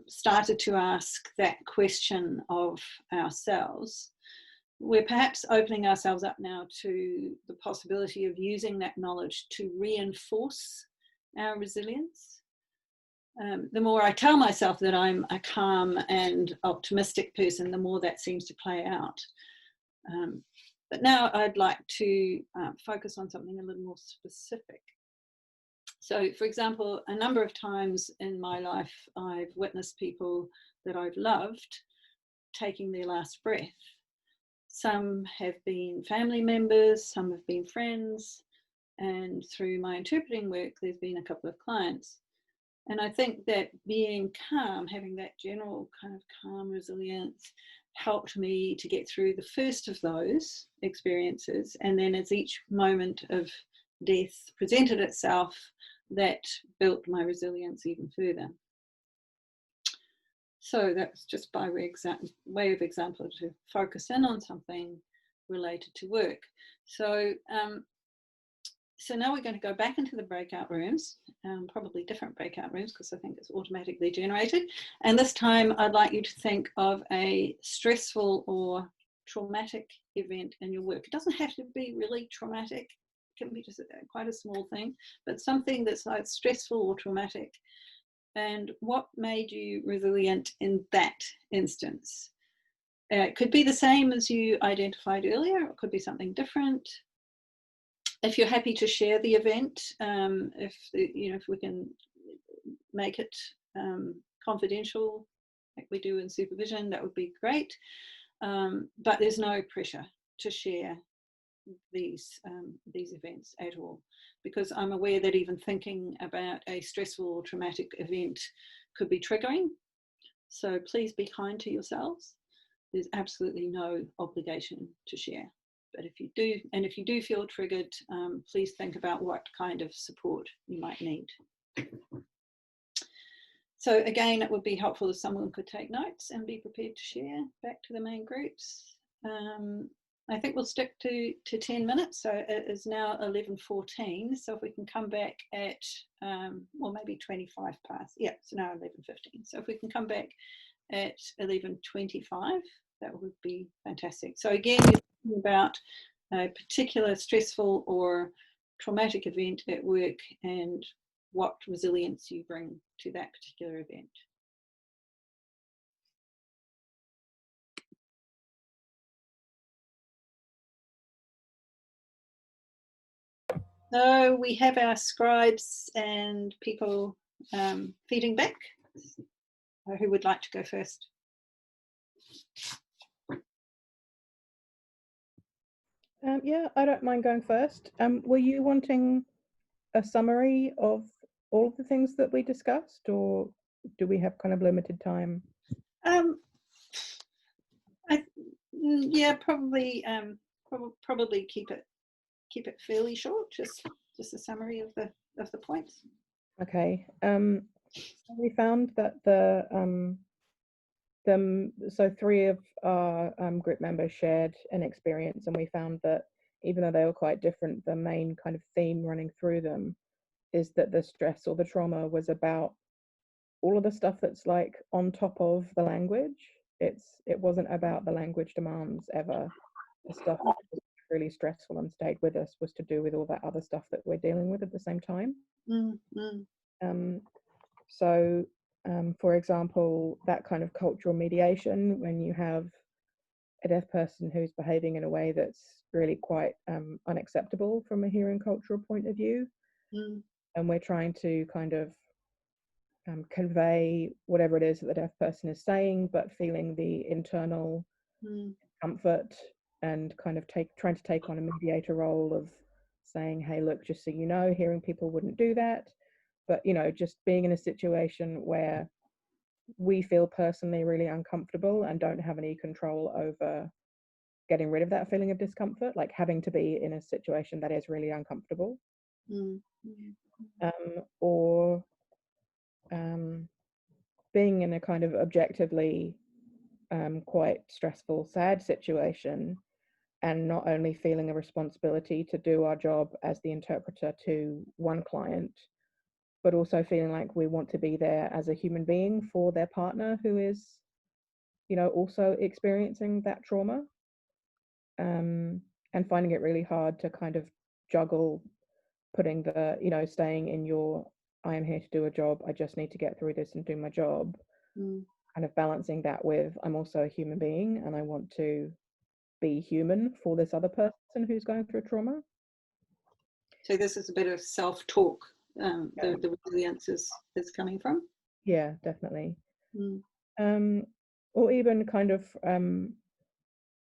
A: started to ask that question of ourselves, we're perhaps opening ourselves up now to the possibility of using that knowledge to reinforce our resilience. The more I tell myself that I'm a calm and optimistic person, the more that seems to play out. But now I'd like to focus on something a little more specific. So, for example, a number of times in my life, I've witnessed people that I've loved taking their last breath. Some have been family members, some have been friends, and through my interpreting work, there's been a couple of clients. And I think that being calm, having that general kind of calm resilience, helped me to get through the first of those experiences. And then as each moment of death presented itself that built my resilience even further. So that's just by way of example to focus in on something related to work. So so now we're going to go back into the breakout rooms, probably different breakout rooms because I think it's automatically generated. And this time I'd like you to think of a stressful or traumatic event in your work. It doesn't have to be really traumatic. It can be just quite a small thing, but something that's like stressful or traumatic. And what made you resilient in that instance? It could be the same as you identified earlier. It could be something different. If you're happy to share the event, if we can make it confidential, like we do in supervision, that would be great. But there's no pressure to share these events at all, because I'm aware that even thinking about a stressful or traumatic event could be triggering. So please be kind to yourselves. There's absolutely no obligation to share. But if you do, and if you do feel triggered, please think about what kind of support you might need. So again, it would be helpful if someone could take notes and be prepared to share back to the main groups. I think we'll stick to 10 minutes. So it is now 11:14. So if we can come back at, well, maybe 25 past. Yeah, so now 11:15. So if we can come back at 11:25, that would be fantastic. So again, you're talking about a particular stressful or traumatic event at work and what resilience you bring to that particular event. So we have our scribes and people feeding back. Who would like to go first?
C: Yeah, I don't mind going first. Were you wanting a summary of all of the things that we discussed, or do we have kind of limited time?
A: Yeah, probably probably keep it fairly short. Just a summary of the points.
C: Okay. We found that so 3 of our group members shared an experience, and we found that even though they were quite different, the main kind of theme running through them is that the stress or the trauma was about all of the stuff that's like on top of the language. It wasn't about the language demands ever. The stuff that was really stressful and stayed with us was to do with all that other stuff that we're dealing with at the same time. So for example, that kind of cultural mediation, when you have a deaf person who's behaving in a way that's really quite unacceptable from a hearing cultural point of view, and we're trying to kind of convey whatever it is that the deaf person is saying, but feeling the internal comfort and kind of trying to take on a mediator role of saying, hey, look, just so you know, hearing people wouldn't do that. But, you know, just being in a situation where we feel personally really uncomfortable and don't have any control over getting rid of that feeling of discomfort, like having to be in a situation that is really uncomfortable. Or being in a kind of objectively quite stressful, sad situation, and not only feeling a responsibility to do our job as the interpreter to one client, but also feeling like we want to be there as a human being for their partner who is, you know, also experiencing that trauma, and finding it really hard to kind of juggle putting the, you know, staying in your, I am here to do a job, I just need to get through this and do my job, kind of balancing that with, I'm also a human being and I want to be human for this other person who's going through trauma.
A: So this is a bit of self-talk, the resilience is coming from?
C: Yeah, definitely. Or even kind of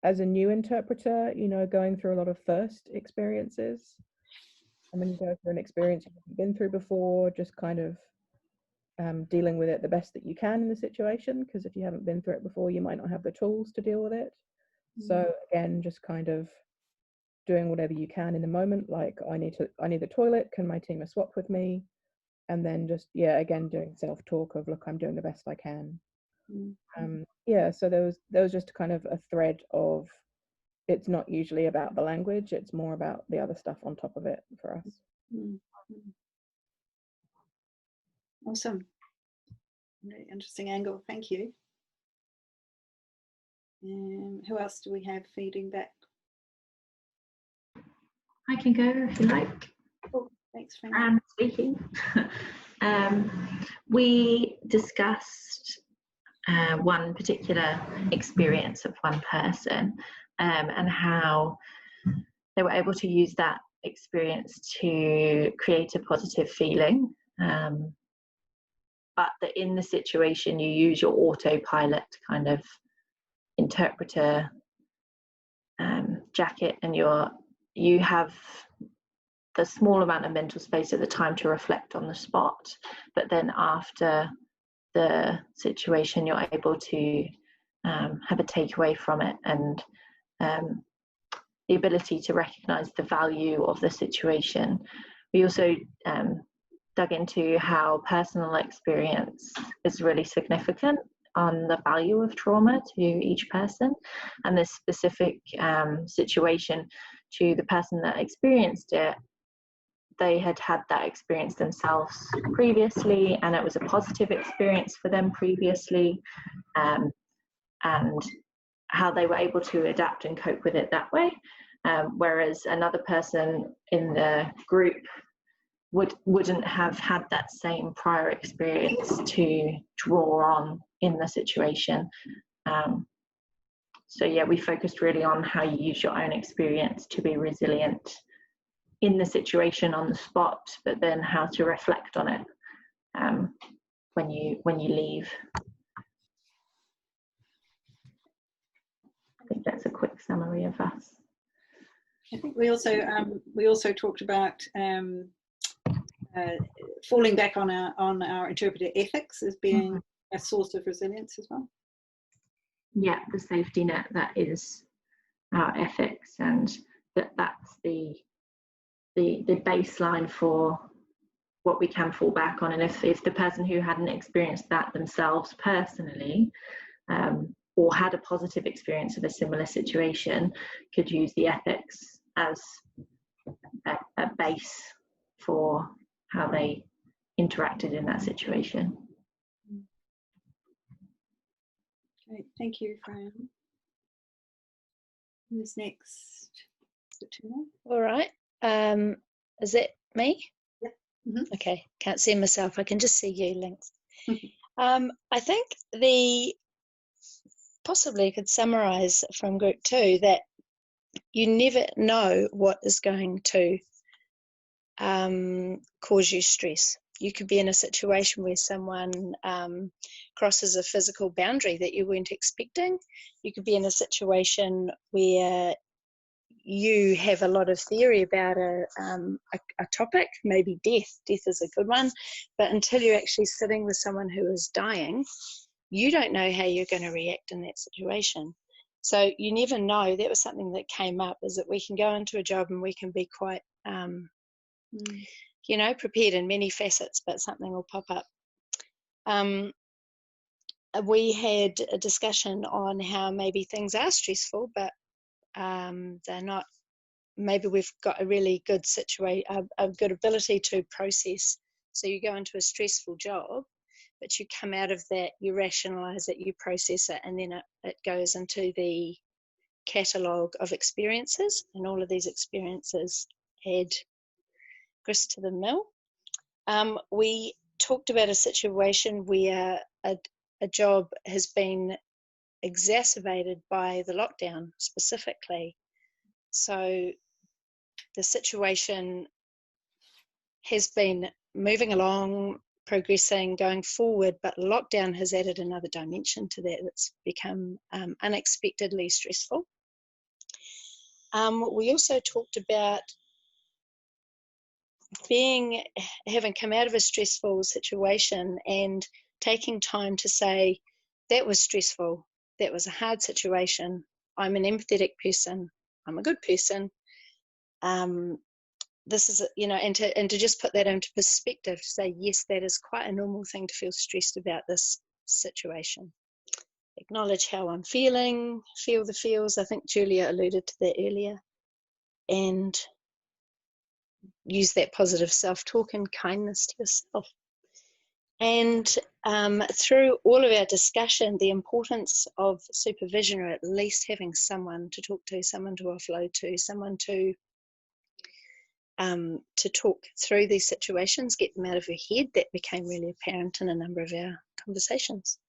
C: as a new interpreter, you know, going through a lot of first experiences. And when you go through an experience you haven't been through before, just kind of dealing with it the best that you can in the situation, because if you haven't been through it before, you might not have the tools to deal with it. So again, just kind of doing whatever you can in the moment, like I need the toilet, can my team swap with me? And then just, yeah, again, doing self-talk of, look, I'm doing the best I can. Yeah, so there was just kind of a thread of, it's not usually about the language, it's more about the other stuff on top of it for us.
A: Awesome. Really interesting angle, thank you. Who else do we have feeding back?
E: I can go if you like.
A: Oh, thanks, Frank.
E: I'm speaking. We discussed one particular experience of one person and how they were able to use that experience to create a positive feeling, but that in the situation you use your autopilot kind of interpreter jacket, and you have the small amount of mental space at the time to reflect on the spot, but then after the situation you're able to have a takeaway from it, and the ability to recognize the value of the situation. We also dug into how personal experience is really significant on the value of trauma to each person, and this specific situation to the person that experienced it, they had that experience themselves previously, and it was a positive experience for them previously, and how they were able to adapt and cope with it that way, whereas another person in the group wouldn't have had that same prior experience to draw on in the situation. So yeah, we focused really on how you use your own experience to be resilient in the situation on the spot, but then how to reflect on it when you leave. I think that's a quick summary of us.
A: I think we also talked about falling back on our interpreter ethics as being a source of resilience as well.
E: Yeah, the safety net that is our ethics, and that's the baseline for what we can fall back on. And if the person who hadn't experienced that themselves personally, or had a positive experience of a similar situation, could use the ethics as a base for how they interacted in that situation.
A: Great, thank you, Fran. Who's next? Is it Tina?
H: All right. Is it me?
A: Yeah.
H: Okay, can't see myself. I can just see you, Lynx. I think possibly could summarize from group 2 that you never know what is going to cause you stress. You could be in a situation where someone crosses a physical boundary that you weren't expecting. You could be in a situation where you have a lot of theory about a topic, maybe death. Death is a good one, but until you're actually sitting with someone who is dying, you don't know how you're going to react in that situation. So you never know. That was something that came up, is that we can go into a job and we can be quite, prepared in many facets, but something will pop up. We had a discussion on how maybe things are stressful, but they're not. Maybe we've got a really good a good ability to process. So you go into a stressful job, but you come out of that, you rationalize it, you process it, and then it goes into the catalogue of experiences, and all of these experiences add grist to the mill. We talked about a situation where a job has been exacerbated by the lockdown specifically. So the situation has been moving along, progressing, going forward, but lockdown has added another dimension to that that's become unexpectedly stressful. We also talked about having come out of a stressful situation and taking time to say, that was stressful, that was a hard situation, I'm an empathetic person, I'm a good person, this is, you know, and to just put that into perspective, to say, yes, that is quite a normal thing to feel stressed about this situation. Acknowledge how I'm feeling, feel the feels. I think Julia alluded to that earlier. And use that positive self-talk and kindness to yourself. And through all of our discussion, the importance of supervision, or at least having someone to talk to, someone to offload to, someone to talk through these situations, get them out of your head, that became really apparent in a number of our conversations.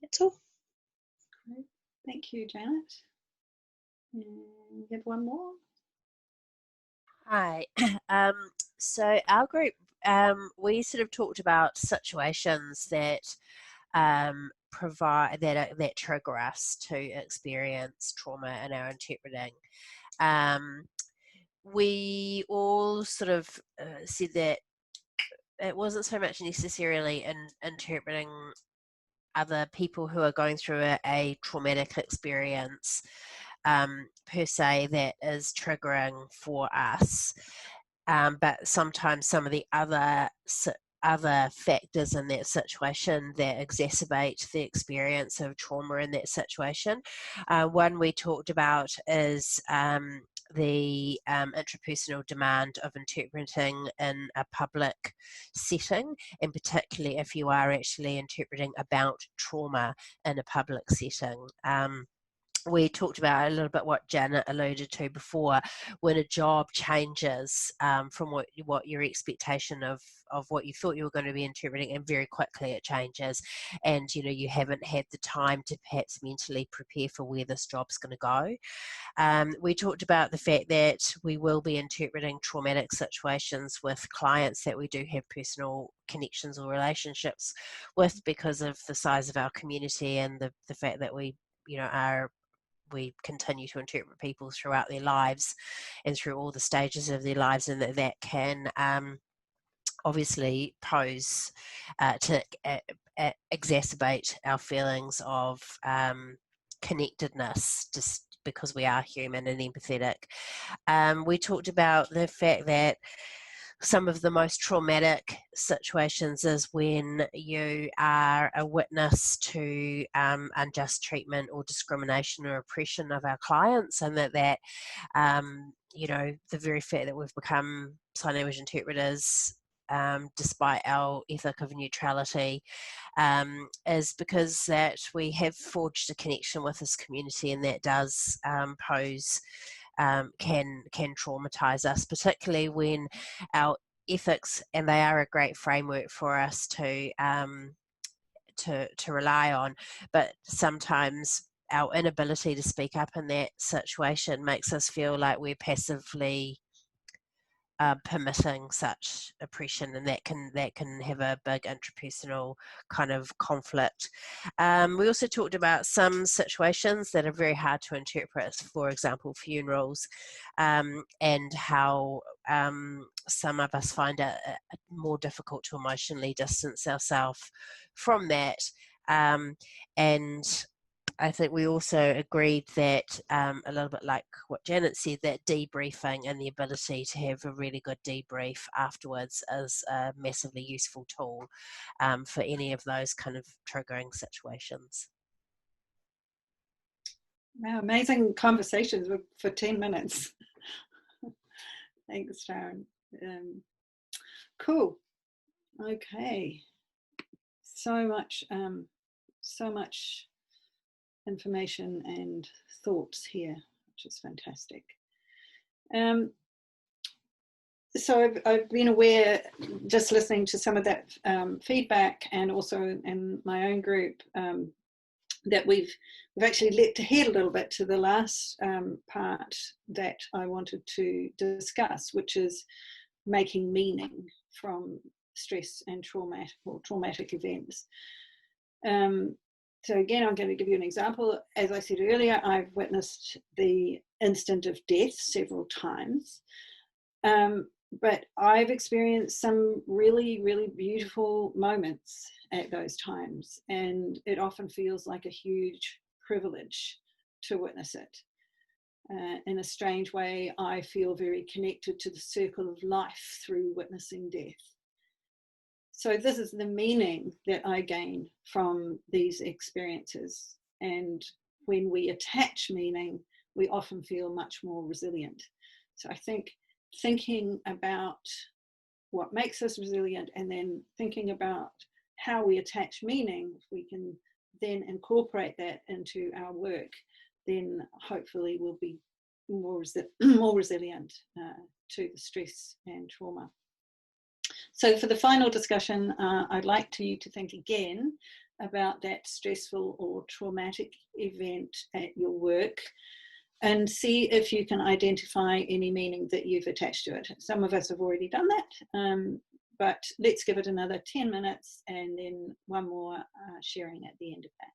H: That's all.
A: Great. Thank you, Janet. You have one more?
G: Hi. So our group, we sort of talked about situations that that trigger us to experience trauma in our interpreting. We all sort of said that it wasn't so much necessarily in interpreting other people who are going through a traumatic experience per se that is triggering for us, but sometimes some of the other factors in that situation that exacerbate the experience of trauma in that situation. One we talked about is the intrapersonal demand of interpreting in a public setting, and particularly if you are actually interpreting about trauma in a public setting. We talked about a little bit what Janet alluded to before, when a job changes from what your expectation of what you thought you were going to be interpreting, and very quickly it changes, and you know, you haven't had the time to perhaps mentally prepare for where this job's going to go. We talked about the fact that we will be interpreting traumatic situations with clients that we do have personal connections or relationships with, because of the size of our community and the fact that we, you know, we continue to interpret people throughout their lives and through all the stages of their lives, and that can obviously pose to exacerbate our feelings of connectedness, just because we are human and empathetic. We talked about the fact that some of the most traumatic situations is when you are a witness to unjust treatment or discrimination or oppression of our clients, and that you know, the very fact that we've become sign language interpreters, despite our ethic of neutrality, is because that we have forged a connection with this community, and that does pose can traumatize us, particularly when our ethics, and they are a great framework for us to rely on, but sometimes our inability to speak up in that situation makes us feel like we're passively permitting such oppression, and that can have a big interpersonal kind of conflict. We also talked about some situations that are very hard to interpret, for example funerals, and how some of us find it more difficult to emotionally distance ourselves from that, and I think we also agreed that a little bit like what Janet said, that debriefing and the ability to have a really good debrief afterwards is a massively useful tool for any of those kind of triggering situations.
A: Wow, amazing conversations for 10 minutes. Thanks, Sharon. Cool. Okay. So much information and thoughts here, which is fantastic. So I've been aware, just listening to some of that feedback, and also in my own group, that we've actually leapt ahead a little bit to the last part that I wanted to discuss, which is making meaning from stress and traumatic events. So again, I'm going to give you an example. As I said earlier, I've witnessed the instant of death several times, but I've experienced some really, really beautiful moments at those times, and it often feels like a huge privilege to witness it. In a strange way, I feel very connected to the circle of life through witnessing death. So this is the meaning that I gain from these experiences. And when we attach meaning, we often feel much more resilient. So I think thinking about what makes us resilient and then thinking about how we attach meaning, if we can then incorporate that into our work, then hopefully we'll be more resilient to the stress and trauma. So for the final discussion, I'd like you to think again about that stressful or traumatic event at your work and see if you can identify any meaning that you've attached to it. Some of us have already done that, but let's give it another 10 minutes and then one more sharing at the end of that.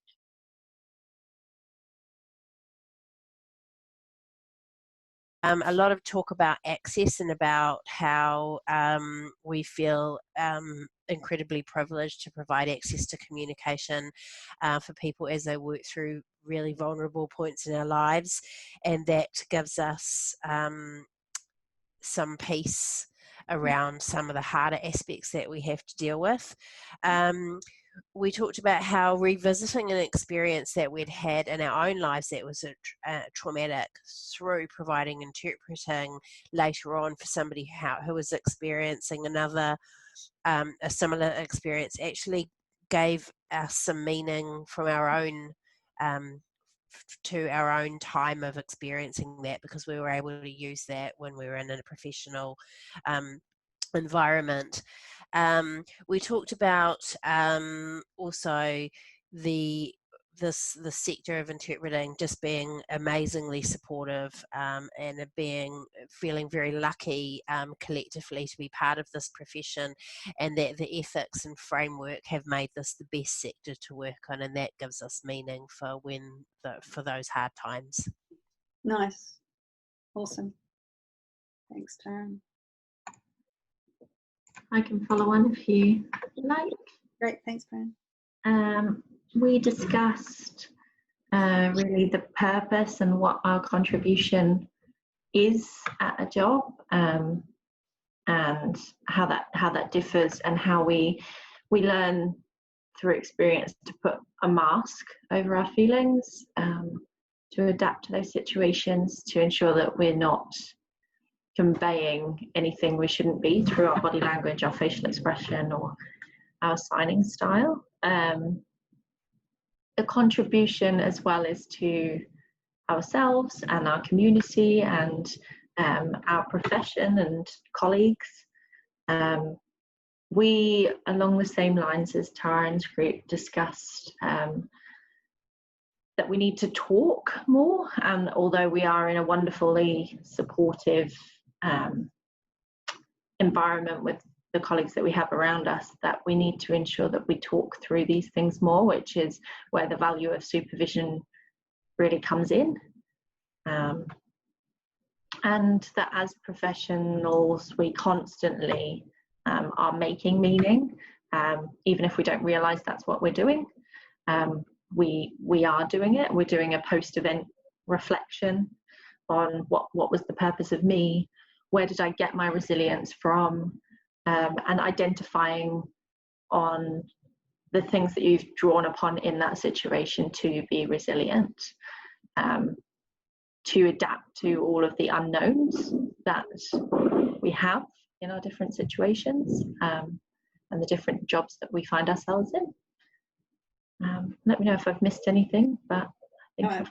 G: A lot of talk about access and about how we feel incredibly privileged to provide access to communication for people as they work through really vulnerable points in our lives, and that gives us some peace around some of the harder aspects that we have to deal with. We talked about how revisiting an experience that we'd had in our own lives that was traumatic, through providing interpreting later on for somebody who was experiencing another a similar experience, actually gave us some meaning from our own to our own time of experiencing that, because we were able to use that when we were in a professional environment. We talked about also the sector of interpreting just being amazingly supportive and feeling very lucky collectively to be part of this profession, and that the ethics and framework have made this the best sector to work on, and that gives us meaning for for those hard times.
A: Nice. Awesome. Thanks, Taryn.
E: I can follow on if you like.
A: Great, thanks, Fran.
E: We discussed really the purpose and what our contribution is at a job, and how that differs, and how we learn through experience to put a mask over our feelings, to adapt to those situations, to ensure that we're not conveying anything we shouldn't be through our body language, our facial expression, or our signing style. The contribution as well is to ourselves and our community and our profession and colleagues. We, along the same lines as Taryn's group, discussed that we need to talk more, and although we are in a wonderfully supportive environment with the colleagues that we have around us, that we need to ensure that we talk through these things more, which is where the value of supervision really comes in. And that as professionals, we constantly are making meaning, even if we don't realise that's what we're doing. We are doing it. We're doing a post-event reflection on what was the purpose of me, where did I get my resilience from, and identifying on the things that you've drawn upon in that situation to be resilient, to adapt to all of the unknowns that we have in our different situations, and the different jobs that we find ourselves in. Let me know if I've missed anything, but I think I've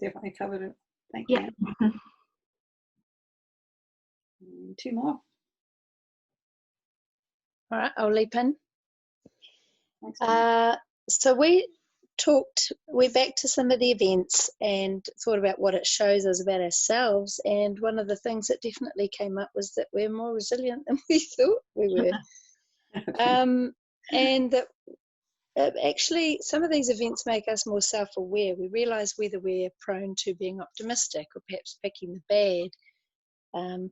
A: definitely covered it. Thank you. Two more.
H: All right, I'll leap in.
A: Thanks,
H: so we're back to some of the events and thought about what it shows us about ourselves, and one of the things that definitely came up was that we're more resilient than we thought we were. And that actually some of these events make us more self-aware. We realise whether we're prone to being optimistic or perhaps picking the bad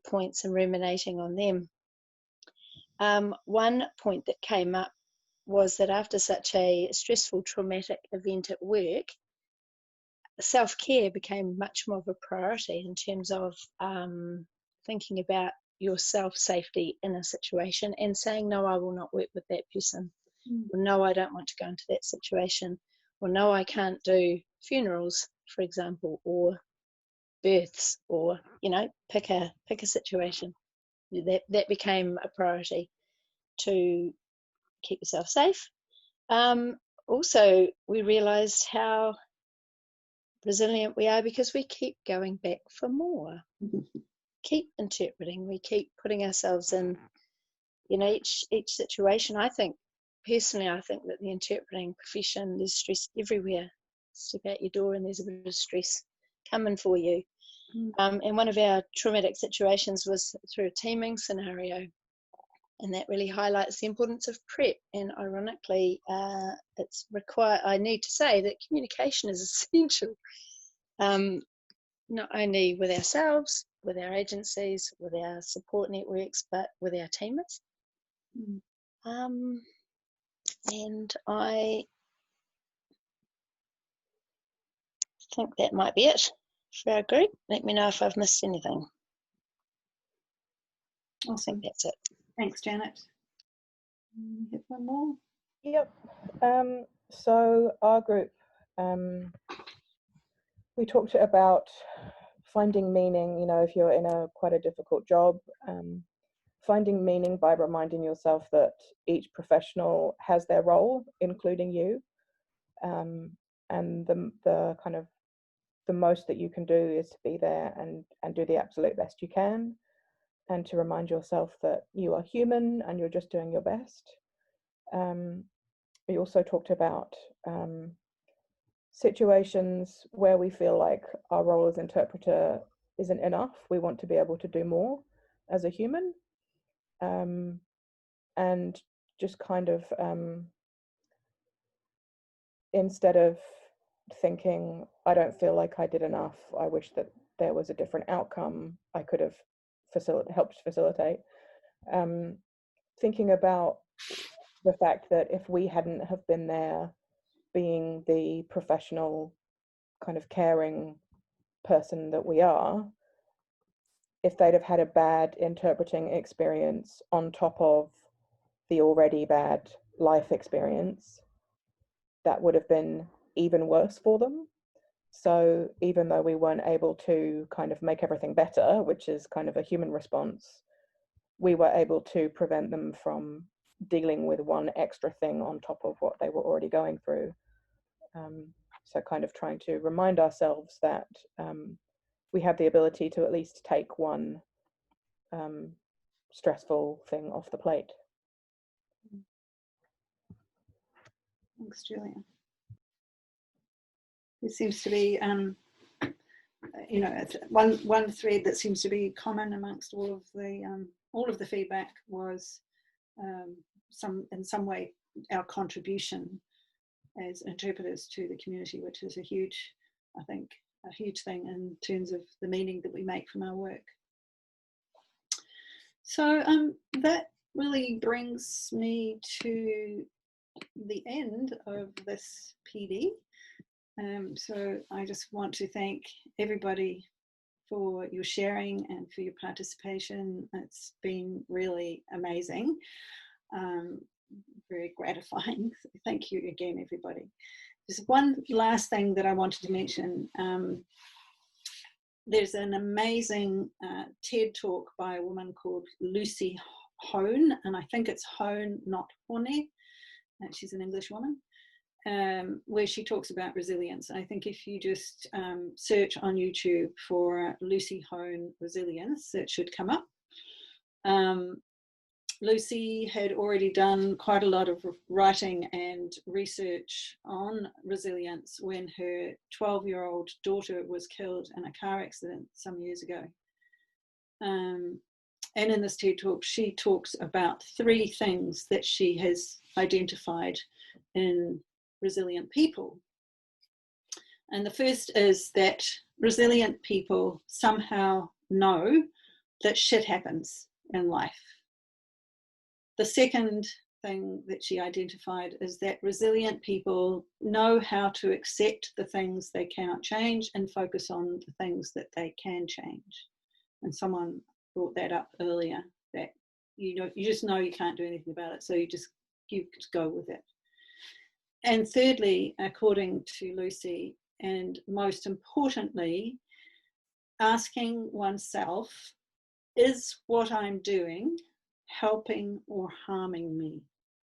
H: points and ruminating on them. One point that came up was that after such a stressful, traumatic event at work, self-care became much more of a priority in terms of thinking about your self-safety in a situation and saying, no, I will not work with that person. Or, no, I don't want to go into that situation. Or, no, I can't do funerals, for example, or births, or, you know, pick a situation. That became a priority to keep yourself safe. Also, we realised how resilient we are because we keep going back for more. Keep interpreting. We keep putting ourselves in, you know, each situation. I think personally, I think that the interpreting profession, there's stress everywhere. Step out your door and there's a bit of stress coming for you. And one of our traumatic situations was through a teaming scenario, and that really highlights the importance of prep. And ironically, it's required. I need to say that communication is essential, not only with ourselves, with our agencies, with our support networks, but with our teammates. And I think that might be it for our group. Let me know if I've missed anything.
A: Awesome.
H: I think that's it.
A: Thanks, Janet. Have one more?
C: Yep. So our group, we talked about finding meaning, you know, if you're in quite a difficult job, finding meaning by reminding yourself that each professional has their role, including you, and the kind of the most that you can do is to be there and do the absolute best you can, and to remind yourself that you are human and you're just doing your best. We also talked about situations where we feel like our role as interpreter isn't enough. We want to be able to do more as a human, and just kind of instead of thinking, I don't feel like I did enough, I wish that there was a different outcome I could have helped facilitate, thinking about the fact that if we hadn't have been there being the professional kind of caring person that we are, if they'd have had a bad interpreting experience on top of the already bad life experience, that would have been even worse for them. So even though we weren't able to kind of make everything better, which is kind of a human response, we were able to prevent them from dealing with one extra thing on top of what they were already going through. So kind of trying to remind ourselves that we have the ability to at least take one stressful thing off the plate.
A: Thanks, Julia. There seems to be, you know, one thread that seems to be common amongst all of the feedback was in some way our contribution as interpreters to the community, which is a huge thing in terms of the meaning that we make from our work. So that really brings me to the end of this PD. So I just want to thank everybody for your sharing and for your participation. It's been really amazing, very gratifying. Thank you again, everybody. There's one last thing that I wanted to mention. There's an amazing TED talk by a woman called Lucy Hone, and I think it's Hone, not Hone. She's an English woman, where she talks about resilience. I think if you just search on YouTube for Lucy Hone resilience, it should come up. Lucy had already done quite a lot of writing and research on resilience when her 12-year-old daughter was killed in a car accident some years ago. And in this TED talk, she talks about 3 things that she has identified in resilient people. And the first is that resilient people somehow know that shit happens in life. The second thing that she identified is that resilient people know how to accept the things they cannot change and focus on the things that they can change. And someone brought that up earlier, that you just know you can't do anything about it, so you just go with it. And thirdly, according to Lucy, and most importantly, asking oneself, is what I'm doing helping or harming me?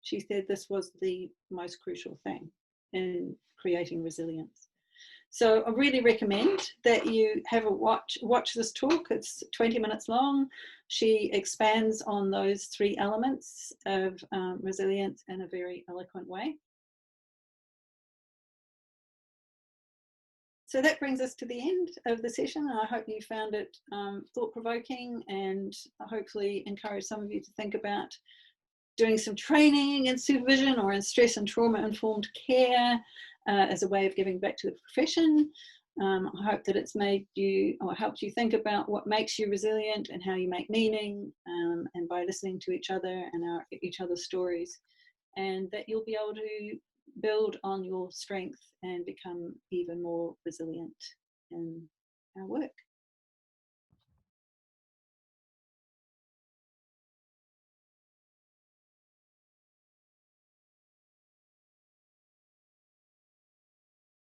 A: She said this was the most crucial thing in creating resilience. So I really recommend that you have a watch this talk. It's 20 minutes long. She expands on those 3 elements of resilience in a very eloquent way. So that brings us to the end of the session. I hope you found it thought-provoking, and hopefully encourage some of you to think about doing some training in supervision or in stress and trauma-informed care as a way of giving back to the profession. I hope that it's made you or helped you think about what makes you resilient and how you make meaning, and by listening to each other and each other's stories, and that you'll be able to build on your strength and become even more resilient in our work.